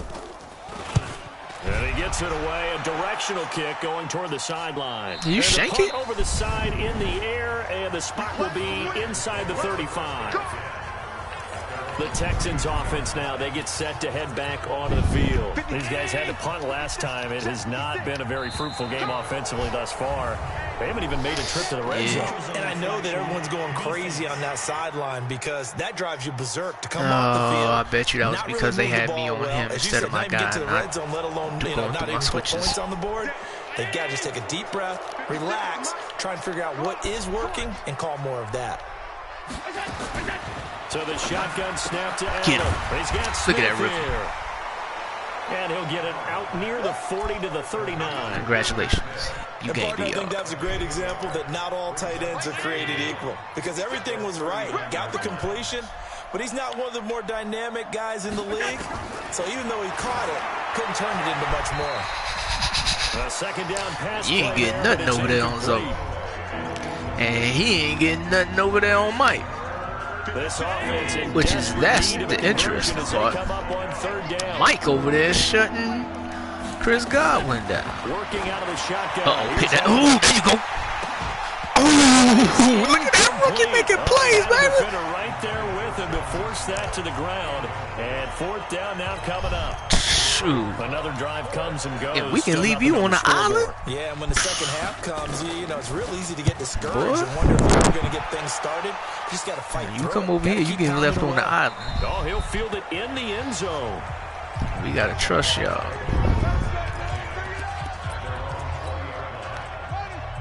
Speaker 2: And he gets it away. A directional kick going toward the sideline.
Speaker 4: Did you shank
Speaker 2: punt
Speaker 4: it?
Speaker 2: over the side in the air, and the spot will be inside the 35. The Texans offense now, they get set to head back onto the field. These guys had to punt last time. It has not been a very fruitful game offensively thus far. They haven't even made a trip to the red zone.
Speaker 3: And I know that everyone's going crazy on that sideline because that drives you berserk to come off the field.
Speaker 4: I bet you that was
Speaker 3: Not
Speaker 4: because
Speaker 3: really
Speaker 4: they
Speaker 3: move the
Speaker 4: had me
Speaker 3: ball
Speaker 4: on
Speaker 3: well.
Speaker 4: him
Speaker 3: As you
Speaker 4: instead
Speaker 3: said,
Speaker 4: of my
Speaker 3: not even
Speaker 4: guy.
Speaker 3: get to the
Speaker 4: Not
Speaker 3: red zone, let alone
Speaker 4: going
Speaker 3: not
Speaker 4: through my
Speaker 3: even put
Speaker 4: switches.
Speaker 3: points on the board. They've got to just take a deep breath, relax, try and figure out what is working, and call more of that.
Speaker 2: So the shotgun snap to
Speaker 4: Get
Speaker 2: Allen.
Speaker 4: him.
Speaker 2: He's got
Speaker 4: Look at that
Speaker 2: Smith
Speaker 4: rookie.
Speaker 2: here. And he'll get it out near the 40 to the 39.
Speaker 4: Congratulations. You
Speaker 3: And
Speaker 4: gave
Speaker 3: partner, I
Speaker 4: me
Speaker 3: think that's a great example that not all tight ends are created equal because everything was right. Got the completion, but he's not one of the more dynamic guys in the league. So even though he caught it, couldn't turn it into much more.
Speaker 2: A 2nd down pass.
Speaker 4: You ain't
Speaker 2: play
Speaker 4: getting
Speaker 2: there,
Speaker 4: nothing
Speaker 2: but it's
Speaker 4: over there on Zoe.
Speaker 2: incomplete.
Speaker 4: And he ain't getting nothing over there on Mike.
Speaker 2: This offense in
Speaker 4: Which is,
Speaker 2: desperate
Speaker 4: that's
Speaker 2: need of
Speaker 4: the
Speaker 2: a conversion
Speaker 4: interesting
Speaker 2: as they
Speaker 4: part.
Speaker 2: come up on 3rd down.
Speaker 4: Mike over there shutting Chris Godwin down.
Speaker 2: Working out of the shotgun.
Speaker 4: Uh-oh, hit that. Ooh, there you go. Ooh, look at that rookie making plays, baby.
Speaker 2: Defender right there with him to force that to the ground. And 4th down now coming up.
Speaker 4: Shoot.
Speaker 2: Another drive comes and goes.
Speaker 4: If we can
Speaker 2: Still
Speaker 4: leave
Speaker 2: nothing
Speaker 4: you
Speaker 2: on
Speaker 4: on
Speaker 2: the
Speaker 4: the island,
Speaker 2: scoreboard.
Speaker 3: Yeah, and when the second half comes, you know, it's real easy to get discouraged
Speaker 4: Boy.
Speaker 3: and wonder if you're going to get things started. You just got to fight
Speaker 4: you
Speaker 3: through
Speaker 4: come
Speaker 3: it.
Speaker 4: over
Speaker 3: Gotta
Speaker 4: here, you
Speaker 3: keep
Speaker 4: get left
Speaker 3: pounding
Speaker 4: on the
Speaker 3: away.
Speaker 4: island.
Speaker 2: Oh, he'll field it in the end zone.
Speaker 4: We gotta trust y'all.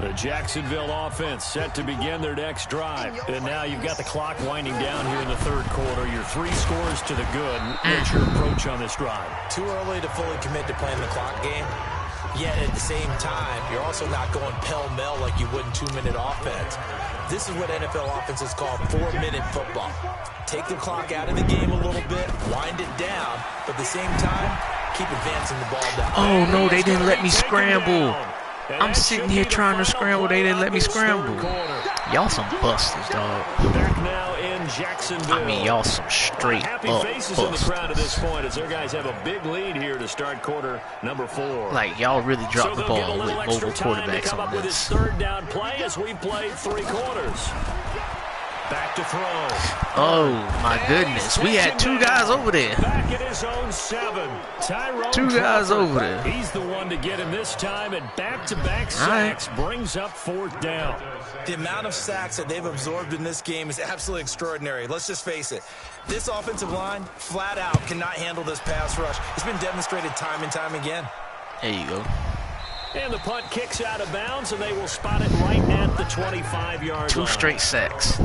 Speaker 2: The Jacksonville offense set to begin their next drive. And now you've got the clock winding down here in the 3rd quarter. You're 3 scores to the good. What's your approach on this drive?
Speaker 3: Too early to fully commit to playing the clock game. Yet at the same time, you're also not going pell-mell like you would in 2-minute offense. This is what NFL offenses call 4-minute football. Take the clock out of the game a little bit, wind it down, but at the same time, keep advancing the ball down.
Speaker 4: Oh no, they didn't let me scramble. I'm sitting here trying to scramble. They didn't let me scramble. Y'all some busters, dog.
Speaker 2: Back now in Jacksonville.
Speaker 4: I mean, y'all some straight
Speaker 2: Happy
Speaker 4: up
Speaker 2: faces in the crowd at this
Speaker 4: busters.
Speaker 2: point as their guys have a big lead here to start quarter number 4.
Speaker 4: Like, y'all really dropped the
Speaker 2: they'll get a
Speaker 4: ball with
Speaker 2: little extra
Speaker 4: mobile
Speaker 2: time to
Speaker 4: quarterbacks
Speaker 2: come
Speaker 4: on
Speaker 2: up with his
Speaker 4: this.
Speaker 2: 3rd down play as we play 3 quarters. Back to throw.
Speaker 4: Oh, my goodness. We had 2 guys over there.
Speaker 2: Back at his own 7. Tyrone
Speaker 4: 2 guys
Speaker 2: Crawford.
Speaker 4: over there.
Speaker 2: He's the one to get him this time, and back-to-back sacks brings up 4th down.
Speaker 3: The amount of sacks that they've absorbed in this game is absolutely extraordinary. Let's just face it. This offensive line, flat out, cannot handle this pass rush. It's been demonstrated time and time again.
Speaker 4: There you go.
Speaker 2: And the punt kicks out of bounds, and they will spot it right at the 25-yard line.
Speaker 4: 2 straight sacks.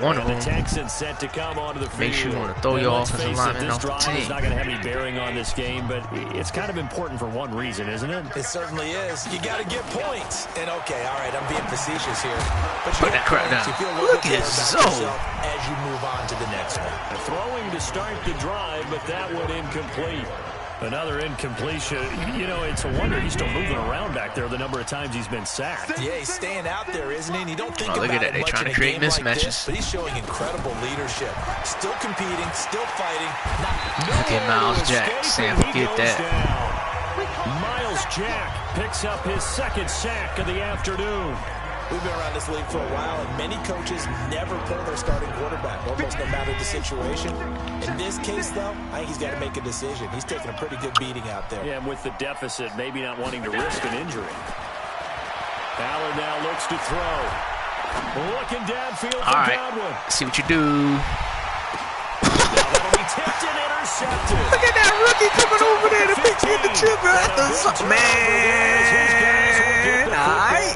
Speaker 4: One of
Speaker 2: The
Speaker 4: them
Speaker 2: Texans set to come onto the field.
Speaker 4: makes you want to throw your offensive lineman
Speaker 2: this
Speaker 4: off the
Speaker 2: drive
Speaker 4: team.
Speaker 2: is not going to have any bearing on this game, but it's kind of important for one reason, isn't it?
Speaker 3: It certainly is. You got to get points. And okay, all right, I'm being facetious here. But
Speaker 4: Put that crap down.
Speaker 3: You feel a little
Speaker 4: Look
Speaker 3: bit
Speaker 4: at
Speaker 3: better
Speaker 4: Zoe.
Speaker 3: about yourself as you move on to the next one.
Speaker 2: Throwing to start the drive, but that one incomplete. Another incompletion. You know, it's a wonder he's still moving around back there the number of times he's been sacked.
Speaker 3: Yeah, he's staying out there, isn't he? And you don't think
Speaker 4: look
Speaker 3: about
Speaker 4: at that.
Speaker 3: it
Speaker 4: They
Speaker 3: much
Speaker 4: trying
Speaker 3: in
Speaker 4: to
Speaker 3: a
Speaker 4: create
Speaker 3: game like
Speaker 4: mismatches.
Speaker 3: this, but he's showing incredible leadership. Still competing, still fighting.
Speaker 4: Look at Miles Jack. Sam, forget that.
Speaker 2: Miles Jack picks up his second sack of the afternoon.
Speaker 3: We've been around this league for a while, and many coaches never pull their starting quarterback, almost no matter the situation. In this case, though, I think he's got to make a decision. He's taking a pretty good beating out there.
Speaker 2: Yeah, and with the deficit, maybe not wanting to risk an injury. Ballard now looks to throw. Looking downfield for Godwin.
Speaker 4: See what you do.
Speaker 2: That'll be tipped and intercepted.
Speaker 4: Look at that rookie coming over there to pick you the chip after something. Man, all right.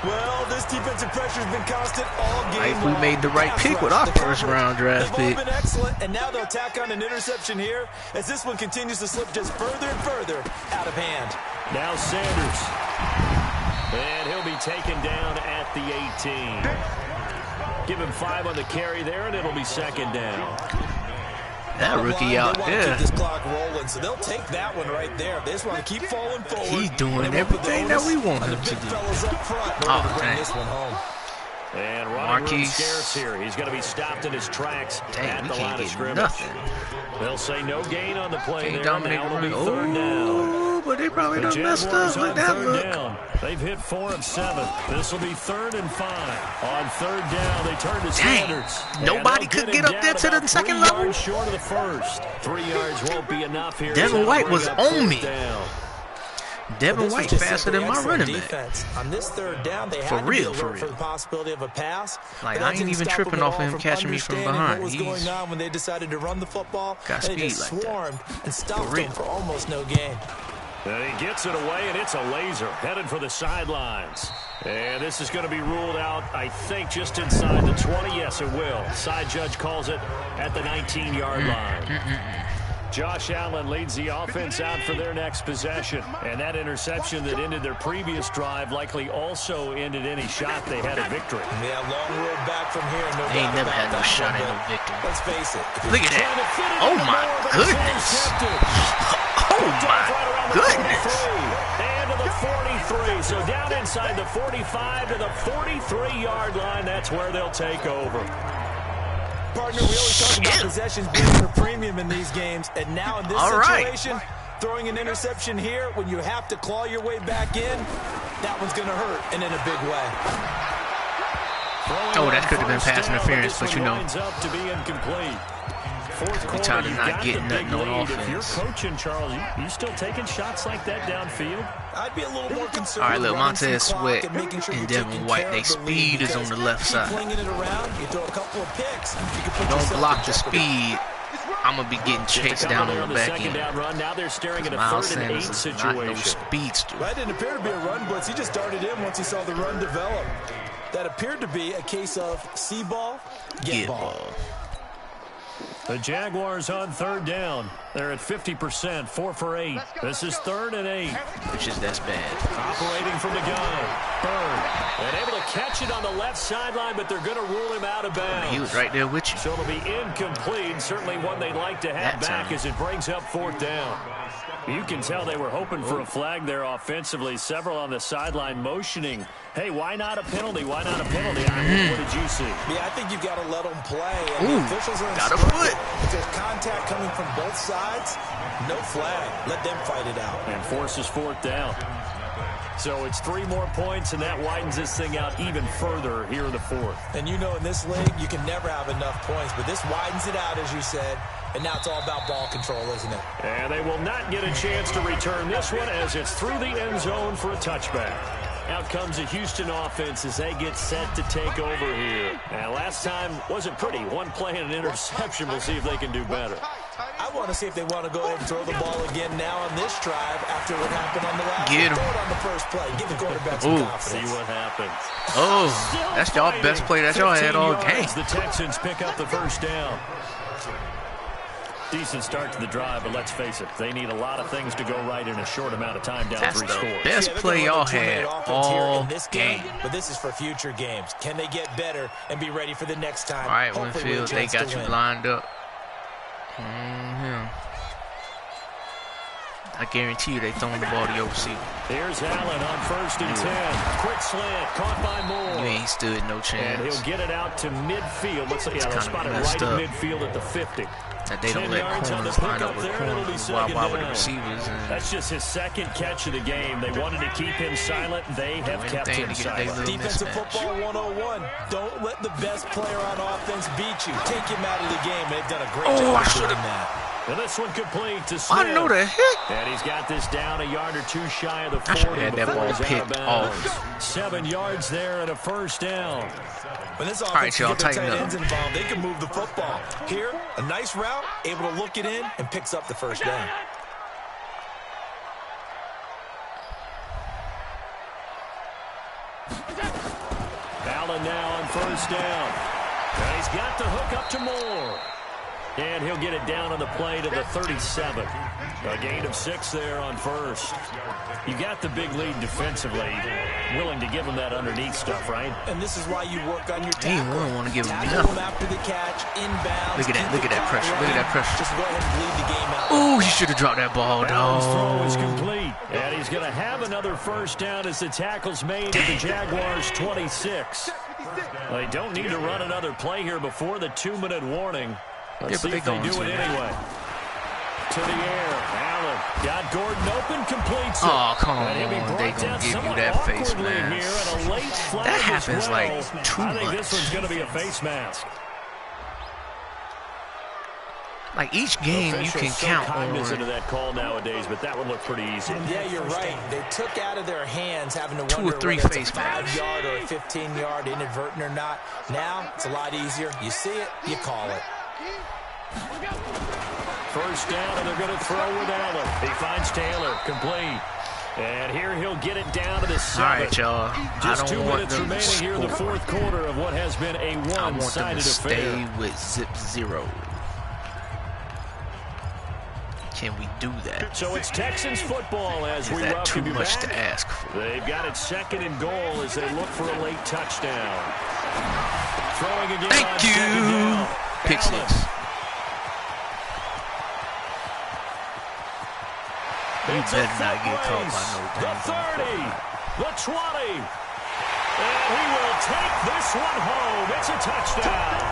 Speaker 3: Well, this defensive pressure's been constant all game
Speaker 4: We
Speaker 3: long.
Speaker 4: made the right pick with our first-round draft
Speaker 3: They've
Speaker 4: pick.
Speaker 3: all been excellent, and now they'll tack on an interception here as this one continues to slip just further and further out of hand.
Speaker 2: Now Sanders. And he'll be taken down at the 18. Give him 5 on the carry there, and it'll be second down.
Speaker 4: That rookie out there.
Speaker 3: Keep this clock rolling, so they'll take that one right there. They just want to keep falling forward.
Speaker 4: He's doing everything that we want him to do. Oh, dang.
Speaker 3: This one home.
Speaker 2: And running room
Speaker 4: Marquise.
Speaker 2: scarce here. He's going to be stopped in his tracks
Speaker 4: Dang,
Speaker 2: at
Speaker 4: we
Speaker 2: the line
Speaker 4: can't
Speaker 2: of
Speaker 4: get
Speaker 2: scrimmage.
Speaker 4: nothing.
Speaker 2: They'll say no gain on the play
Speaker 4: Can't
Speaker 2: there.
Speaker 4: dominate
Speaker 2: Now
Speaker 4: the
Speaker 2: it'll be
Speaker 4: run.
Speaker 2: third down.
Speaker 4: Oh, but they probably
Speaker 2: The
Speaker 4: done messed
Speaker 2: Jaguars
Speaker 4: up.
Speaker 2: on
Speaker 4: Look that
Speaker 2: third
Speaker 4: look.
Speaker 2: down. They've hit 4 of 7. This will be 3rd and 5. On third down, they turn to Sanders.
Speaker 4: Nobody
Speaker 2: And
Speaker 4: could
Speaker 2: they'll
Speaker 4: get
Speaker 2: him
Speaker 4: up there
Speaker 2: down
Speaker 4: to the
Speaker 2: about
Speaker 4: second
Speaker 2: 3
Speaker 4: level?
Speaker 2: yards short of the first. 3 yards won't be enough here.
Speaker 4: Devin
Speaker 2: So
Speaker 4: White
Speaker 2: bring
Speaker 4: was
Speaker 2: up
Speaker 4: on
Speaker 2: fourth
Speaker 4: me.
Speaker 2: down.
Speaker 4: Devin White faster than my running back.
Speaker 3: Defense. On this third down, they
Speaker 4: For
Speaker 3: had
Speaker 4: real,
Speaker 3: to be
Speaker 4: for
Speaker 3: alert for
Speaker 4: real.
Speaker 3: the possibility of a pass.
Speaker 4: Like,
Speaker 3: But
Speaker 4: I
Speaker 3: that
Speaker 4: ain't
Speaker 3: didn't
Speaker 4: even
Speaker 3: stop
Speaker 4: tripping
Speaker 3: them
Speaker 4: off
Speaker 3: at all
Speaker 4: him
Speaker 3: from
Speaker 4: catching me from
Speaker 3: understanding
Speaker 4: behind.
Speaker 3: What was
Speaker 4: He's
Speaker 3: going on when they decided to run the football?
Speaker 4: got
Speaker 3: and they
Speaker 4: speed
Speaker 3: just
Speaker 4: like that.
Speaker 3: swarmed and stopped
Speaker 4: real.
Speaker 3: them for almost no gain.
Speaker 2: And he gets it away, and it's a laser headed for the sidelines. And this is going to be ruled out, I think, just inside the 20. Yes, it will. Side judge calls it at the 19-yard line. Josh Allen leads the offense out for their next possession. And that interception that ended their previous drive likely also ended any shot they had at victory.
Speaker 3: Yeah, long road back from here. No
Speaker 4: They ain't
Speaker 3: doubt
Speaker 4: never
Speaker 3: about
Speaker 4: had no
Speaker 3: that
Speaker 4: shot
Speaker 3: one,
Speaker 4: at no
Speaker 3: but
Speaker 4: victory.
Speaker 3: Let's face it.
Speaker 4: Look at that. Oh, my goodness. Oh, my goodness.
Speaker 2: And to the 43. So down inside the 45 to the 43-yard line. That's where they'll take over.
Speaker 3: Partner, we always talk about possessions being at a premium in these games, and now in this situation, throwing an interception here when you have to claw your way back in, that one's going to hurt, and in a big way.
Speaker 4: Oh, that could have been pass interference, but you know.
Speaker 2: Up to be incomplete. Fourth quarter,
Speaker 4: tired of
Speaker 2: you
Speaker 4: not
Speaker 2: got
Speaker 4: getting
Speaker 2: the big
Speaker 4: nothing on
Speaker 2: lead. If you're
Speaker 4: offense.
Speaker 2: coaching, Charles, you still taking shots like that downfield?
Speaker 3: I'd be a little more concerned.
Speaker 4: All right, look,
Speaker 3: running some
Speaker 4: Montez
Speaker 3: clock
Speaker 4: Sweat
Speaker 3: and making sure
Speaker 4: and
Speaker 3: you're
Speaker 4: Devin
Speaker 3: taking
Speaker 4: White,
Speaker 3: care
Speaker 4: they
Speaker 3: of the lead,
Speaker 4: speed is on the left
Speaker 3: keep
Speaker 4: side.
Speaker 3: flinging it around, you throw a couple of picks, you can put
Speaker 4: Don't
Speaker 3: yourself
Speaker 4: block
Speaker 3: in
Speaker 4: the
Speaker 3: jeopardy.
Speaker 4: speed. I'm going to be getting chased down on the back
Speaker 2: second
Speaker 4: end.
Speaker 2: down run. Now they're staring at a
Speaker 4: Miles
Speaker 2: 3rd and 8
Speaker 4: Sanders is not no
Speaker 2: situation.
Speaker 4: speedster.
Speaker 3: That didn't appear to be a run blitz. He just darted in once he saw the run develop. That appeared to be a case of see ball, get ball.
Speaker 2: The Jaguars on third down. They're at 50%, 4 for 8. This is 3rd and 8.
Speaker 4: Which is that's bad.
Speaker 2: Operating from the gun. Bird. And able to catch it on the left sideline, but they're going to rule him out of bounds.
Speaker 4: He was right there with you.
Speaker 2: So it'll be incomplete. Certainly one they'd like to have
Speaker 4: That
Speaker 2: back
Speaker 4: time.
Speaker 2: as it brings up 4th down. You can tell they were hoping for a flag there offensively. Several on the sideline motioning. Hey, why not a penalty? Why not a penalty? What did you see?
Speaker 3: Yeah, I think you've got to let them play. And
Speaker 4: Ooh,
Speaker 3: the officials are
Speaker 4: got a
Speaker 3: instructed.
Speaker 4: foot.
Speaker 3: If there's contact coming from both sides, no flag. Let them fight it out.
Speaker 2: And forces 4th down. So it's 3 more points, and that widens this thing out even further here in the 4th.
Speaker 3: And you know in this league, you can never have enough points. But this widens it out, as you said. And now it's all about ball control, isn't it?
Speaker 2: And they will not get a chance to return this one as it's through the end zone for a touchback. Out comes the Houston offense as they get set to take over here. And last time wasn't pretty. One play and an interception. We'll see if they can do better.
Speaker 3: I want to see if they want to go ahead and throw the ball again now on this drive after what happened on the last
Speaker 4: Get him.
Speaker 3: Throw it on the first play. Give the quarterback some confidence.
Speaker 2: See what happens.
Speaker 4: Oh, that's y'all best play that y'all had all game.
Speaker 2: The Texans pick up the first down. Decent start to the drive, but let's face it, they need a lot of things to go right in a short amount of time down
Speaker 4: That's
Speaker 2: 3
Speaker 4: the
Speaker 2: scores.
Speaker 4: best play y'all had all game.
Speaker 3: But this is for future games. Can they get better and be ready for the next time?
Speaker 4: All right,
Speaker 3: Hopefully
Speaker 4: Winfield,
Speaker 3: with a
Speaker 4: they
Speaker 3: chance
Speaker 4: got
Speaker 3: to
Speaker 4: you
Speaker 3: win.
Speaker 4: lined up. I guarantee you they throwing the ball to your receiver.
Speaker 2: Here's Allen on 1st and 10. Quick slant, caught by Moore.
Speaker 4: You ain't stood no
Speaker 2: And
Speaker 4: chance.
Speaker 2: he'll get it out to midfield. Let's see, they'll spot it
Speaker 4: messed
Speaker 2: right
Speaker 4: up.
Speaker 2: at midfield at the 50.
Speaker 4: That they don't
Speaker 2: 10
Speaker 4: let
Speaker 2: yards on the
Speaker 4: corners line
Speaker 2: pickup
Speaker 4: up with
Speaker 2: there, and it'll be
Speaker 4: corners
Speaker 2: second
Speaker 4: wide with the
Speaker 2: down.
Speaker 4: receivers. And
Speaker 2: That's just his 2nd catch of the game. They wanted to keep him silent. They have kept
Speaker 4: anything
Speaker 2: him
Speaker 4: to get their
Speaker 2: silent.
Speaker 4: little
Speaker 3: Defensive
Speaker 4: mismatch.
Speaker 3: football 101. Don't let the best player on offense beat you. Take him out of the game. They've done a great
Speaker 4: Oh,
Speaker 3: job
Speaker 4: I
Speaker 3: of
Speaker 4: should've-
Speaker 3: doing that.
Speaker 2: And this one complete to Smith.
Speaker 4: I know the heck.
Speaker 2: And he's got this down a yard or 2 shy of the 40.
Speaker 4: I should've had that
Speaker 2: before
Speaker 4: ball
Speaker 2: he's out of
Speaker 4: picked
Speaker 2: bounds.
Speaker 4: off.
Speaker 2: 7 yards there and a first down.
Speaker 3: When this
Speaker 4: right,
Speaker 3: offense
Speaker 4: y'all,
Speaker 3: get their
Speaker 4: tighten
Speaker 3: tight
Speaker 4: up.
Speaker 3: ends involved, they can move the football. Here, a nice route, able to look it in, and picks up the first down.
Speaker 2: Allen now on 1st down. And he's got the hook up to Moore. And he'll get it down on the play to the 37. A gain of 6 there on 1st. You got the big lead defensively. Willing to give him that underneath stuff, right?
Speaker 3: And this is why you work on your
Speaker 4: He
Speaker 3: tackle.
Speaker 4: wouldn't want to give him
Speaker 3: Tackle
Speaker 4: nothing.
Speaker 3: him after the catch, inbounds.
Speaker 4: Look at that,
Speaker 3: keep
Speaker 4: look at
Speaker 3: the
Speaker 4: that
Speaker 3: clock
Speaker 4: pressure, look at that
Speaker 3: running.
Speaker 4: pressure.
Speaker 3: Just go ahead and bleed the game out.
Speaker 4: Oh, he should have dropped that ball,
Speaker 2: Allen's throw is
Speaker 4: dog.
Speaker 2: complete. And he's going to have another first down as the tackle's made at the Jaguars' 26. Well, they don't need to run another play here before the 2-minute warning. Let's see
Speaker 4: but
Speaker 2: if they
Speaker 4: they
Speaker 2: do
Speaker 4: going
Speaker 2: it
Speaker 4: to.
Speaker 2: anyway. To the air. Allen got Gordon open, completes it.
Speaker 4: Oh, come
Speaker 2: And he'll be
Speaker 4: on.
Speaker 2: brought
Speaker 4: They gonna
Speaker 2: down
Speaker 4: give you
Speaker 2: somewhat
Speaker 4: that face
Speaker 2: awkwardly
Speaker 4: mask.
Speaker 2: here and a late flag
Speaker 4: That
Speaker 2: as
Speaker 4: happens,
Speaker 2: well.
Speaker 4: like, too
Speaker 2: I think
Speaker 4: much.
Speaker 2: this one's going to be a face mask.
Speaker 4: Like, each game you
Speaker 2: Officials
Speaker 4: can
Speaker 2: so
Speaker 4: count
Speaker 2: cognizant of
Speaker 4: on
Speaker 2: that call nowadays, but that would look pretty easy.
Speaker 3: Yeah, you're right. They took out of their hands having to
Speaker 4: 2 or
Speaker 3: wonder
Speaker 4: 3
Speaker 3: whether it's
Speaker 4: face
Speaker 3: a
Speaker 4: masks.
Speaker 3: 5-yard or a 15-yard, inadvertent or not. Now, it's a lot easier. You see it, you call it.
Speaker 2: First down, and they're going to throw with Allen. He finds Taylor, complete. And here he'll get it down to the 7.
Speaker 4: All right, y'all.
Speaker 2: Just
Speaker 4: I
Speaker 2: 2
Speaker 4: don't want
Speaker 2: minutes
Speaker 4: them to
Speaker 2: remaining here in the
Speaker 4: score.
Speaker 2: 4th quarter of what has been a
Speaker 4: I want them
Speaker 2: one-sided
Speaker 4: to stay
Speaker 2: affair.
Speaker 4: with zip 0. Can we do that?
Speaker 2: So it's Texans football as
Speaker 4: Is
Speaker 2: we
Speaker 4: that too
Speaker 2: welcome you
Speaker 4: much
Speaker 2: back.
Speaker 4: to ask for?
Speaker 2: They've got it 2nd and goal as they look for a late touchdown. Throwing again on
Speaker 4: Thank
Speaker 2: 2nd
Speaker 4: you.
Speaker 2: down.
Speaker 4: Pick
Speaker 2: Allen.
Speaker 4: 6. You
Speaker 2: It's a
Speaker 4: better not
Speaker 2: foot
Speaker 4: get caught
Speaker 2: race.
Speaker 4: by no
Speaker 2: The
Speaker 4: dang
Speaker 2: 30, the 20. And he will take this one home. It's a touchdown.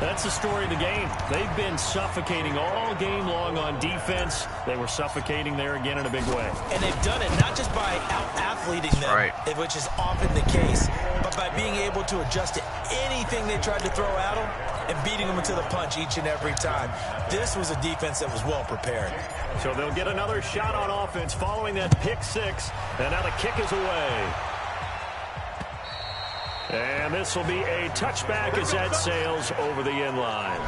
Speaker 2: That's the story of the game. They've been suffocating all game long on defense. They were suffocating there again in a big way.
Speaker 3: And they've done it not just by out-athleting them,
Speaker 4: Right.
Speaker 3: which is often the case, but by being able to adjust to anything they tried to throw at them and beating them into the punch each and every time. This was a defense that was well prepared.
Speaker 2: So they'll get another shot on offense following that pick 6. And now the kick is away. And this will be a touchback as that sails over the end line.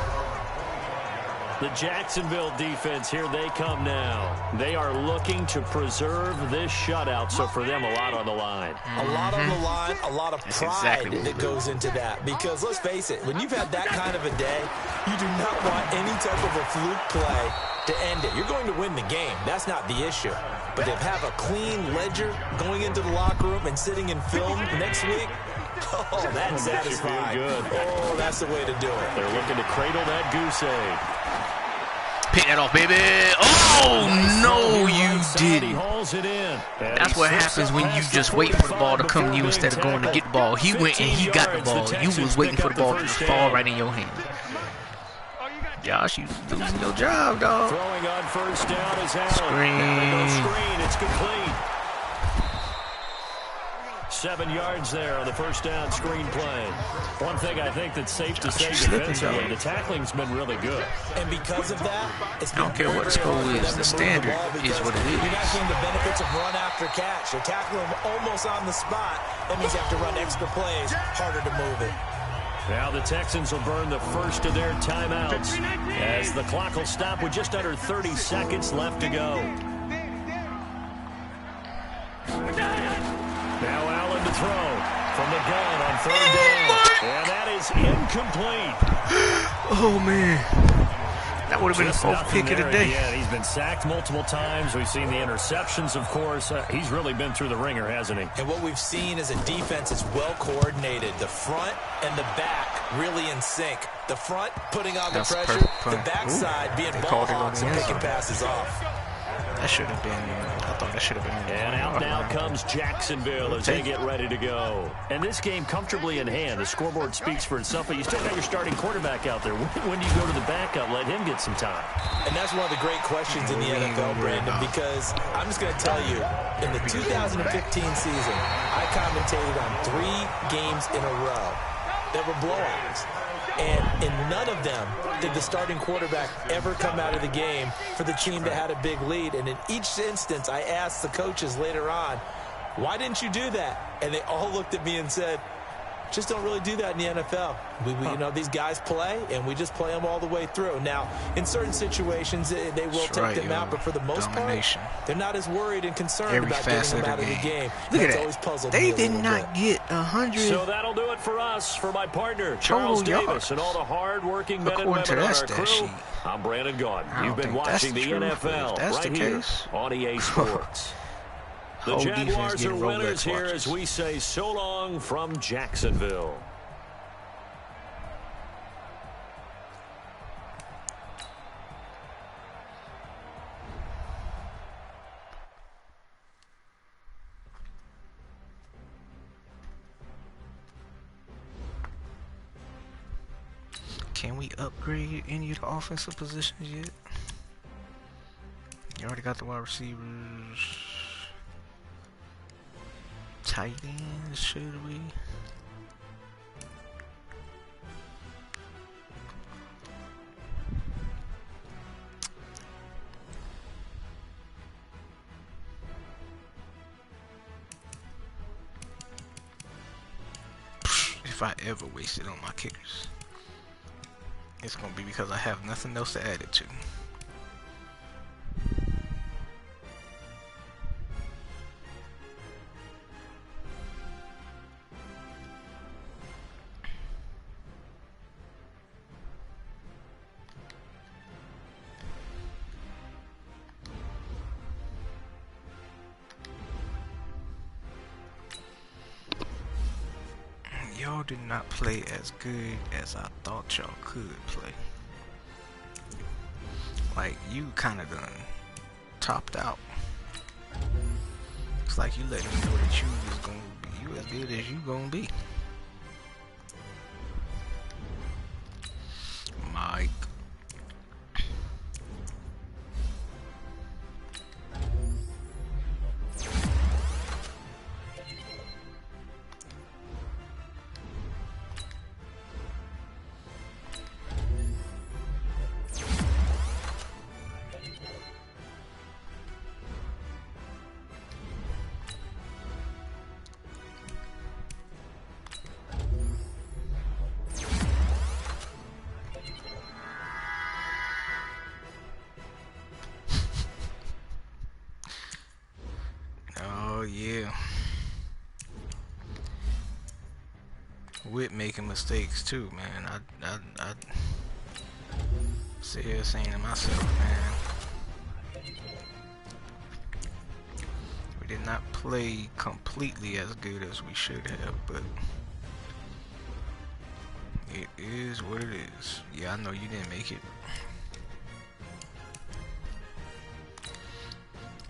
Speaker 2: The Jacksonville defense, here they come now. They are looking to preserve this shutout, so for them, a lot on the line.
Speaker 3: A lot on the line, a lot of
Speaker 4: That's
Speaker 3: pride
Speaker 4: exactly what
Speaker 3: that
Speaker 4: we're
Speaker 3: goes into that. Because let's face it, when you've had that kind of a day, you do not want any type of a fluke play to end it. You're going to win the game. That's not the issue. But to have a clean ledger going into the locker room and sitting in film next week, oh, that's
Speaker 2: Makes you feel
Speaker 3: satisfying.
Speaker 2: good.
Speaker 3: Oh, that's the way to do it.
Speaker 2: They're looking to cradle that goose egg.
Speaker 4: Pick that off, baby. Oh, no, you
Speaker 2: He
Speaker 4: didn't.
Speaker 2: hauls it in. And
Speaker 4: That's
Speaker 2: he
Speaker 4: what
Speaker 2: slips
Speaker 4: happens
Speaker 2: up
Speaker 4: when you
Speaker 2: past
Speaker 4: just
Speaker 2: the
Speaker 4: wait for the ball to
Speaker 2: 45
Speaker 4: come to you
Speaker 2: before
Speaker 4: instead of
Speaker 2: being
Speaker 4: going to
Speaker 2: tackled.
Speaker 4: get the ball. He went and he got the
Speaker 2: 15
Speaker 4: ball.
Speaker 2: yards.
Speaker 4: You was waiting for the ball to
Speaker 2: first
Speaker 4: fall
Speaker 2: down.
Speaker 4: right in your hand. Josh, you losing your job, dog.
Speaker 2: Throwing on first down is Allen.
Speaker 4: Screen.
Speaker 2: And they go screen. It's complete. 7 yards there on the first down screen play. One thing I think that's safe to say
Speaker 4: you're slipping,
Speaker 2: defensively,
Speaker 4: dog.
Speaker 2: the tackling's been really good.
Speaker 3: And because of that, it's
Speaker 4: I don't
Speaker 3: been
Speaker 4: care
Speaker 3: very,
Speaker 4: what the
Speaker 3: very
Speaker 4: score
Speaker 3: hard for
Speaker 4: is,
Speaker 3: them
Speaker 4: the
Speaker 3: to move
Speaker 4: standard
Speaker 3: ball
Speaker 4: is
Speaker 3: because
Speaker 4: what it
Speaker 3: you're not
Speaker 4: is.
Speaker 3: getting the benefits of run after catch. They're tackling them almost on the spot. That means you have to run extra plays, harder to move it.
Speaker 2: Now the Texans will burn the first of their timeouts as the clock will stop with just under 30 seconds left to go. Now Allen to throw from the gun on 3rd down. And that is incomplete.
Speaker 4: Oh, man. That would have been the 4th pick of the day.
Speaker 2: Yeah, he's been sacked multiple times. We've seen the interceptions, of course. He's really been through the ringer, hasn't he?
Speaker 3: And what we've seen is a defense that's well coordinated. The front and the back really in sync. The front putting on the pressure, the backside being ball hawks and picking passes off.
Speaker 4: That should have been, I thought that should have been.
Speaker 2: And out now comes Jacksonville as they get ready to go. And this game comfortably in hand. The scoreboard speaks for itself, but you still got your starting quarterback out there. When do you go to the backup? Let him get some time.
Speaker 3: And that's one of the great questions in the NFL, Brandon, because I'm just going to tell you, in the 2015 season, I commentated on 3 games in a row that were blowouts. And in none of them did the starting quarterback ever come out of the game for the team that had a big lead. And in each instance, I asked the coaches later on, why didn't you do that? And they all looked at me and said, just don't really do that in the NFL. You know, these guys play, and we just play them all the way through. Now, in certain situations, they will take them out, but for the most part, they're not as worried and concerned about getting them out of the game.
Speaker 4: Look at that. They did not get 100.
Speaker 2: So that'll do it for us. For my partner, Charles Davis, and all the hard-working men and women on our crew, I'm Brandon Gaudin. You've been watching the NFL right here on EA Sports. The Jaguars are winners here as we say so long from Jacksonville.
Speaker 4: Can we upgrade any of the offensive positions yet? You already got the wide receivers. Tight ends, should we? If I ever wasted on my kickers, it's gonna be because I have nothing else to add it to. Y'all did not play as good as I thought y'all could play. Like, you kind of done topped out. It's like you let me know that you was gonna be as good as you gonna be. Mike. Yeah, with making mistakes too, man. I sit here saying to myself, man, we did not play completely as good as we should have, but it is what it is. Yeah, I know you didn't make it.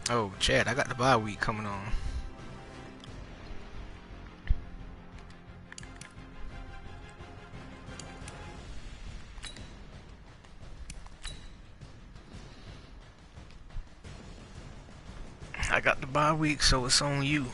Speaker 4: Oh, Chad, I got the bye week coming on. I got the bye week, so it's on you.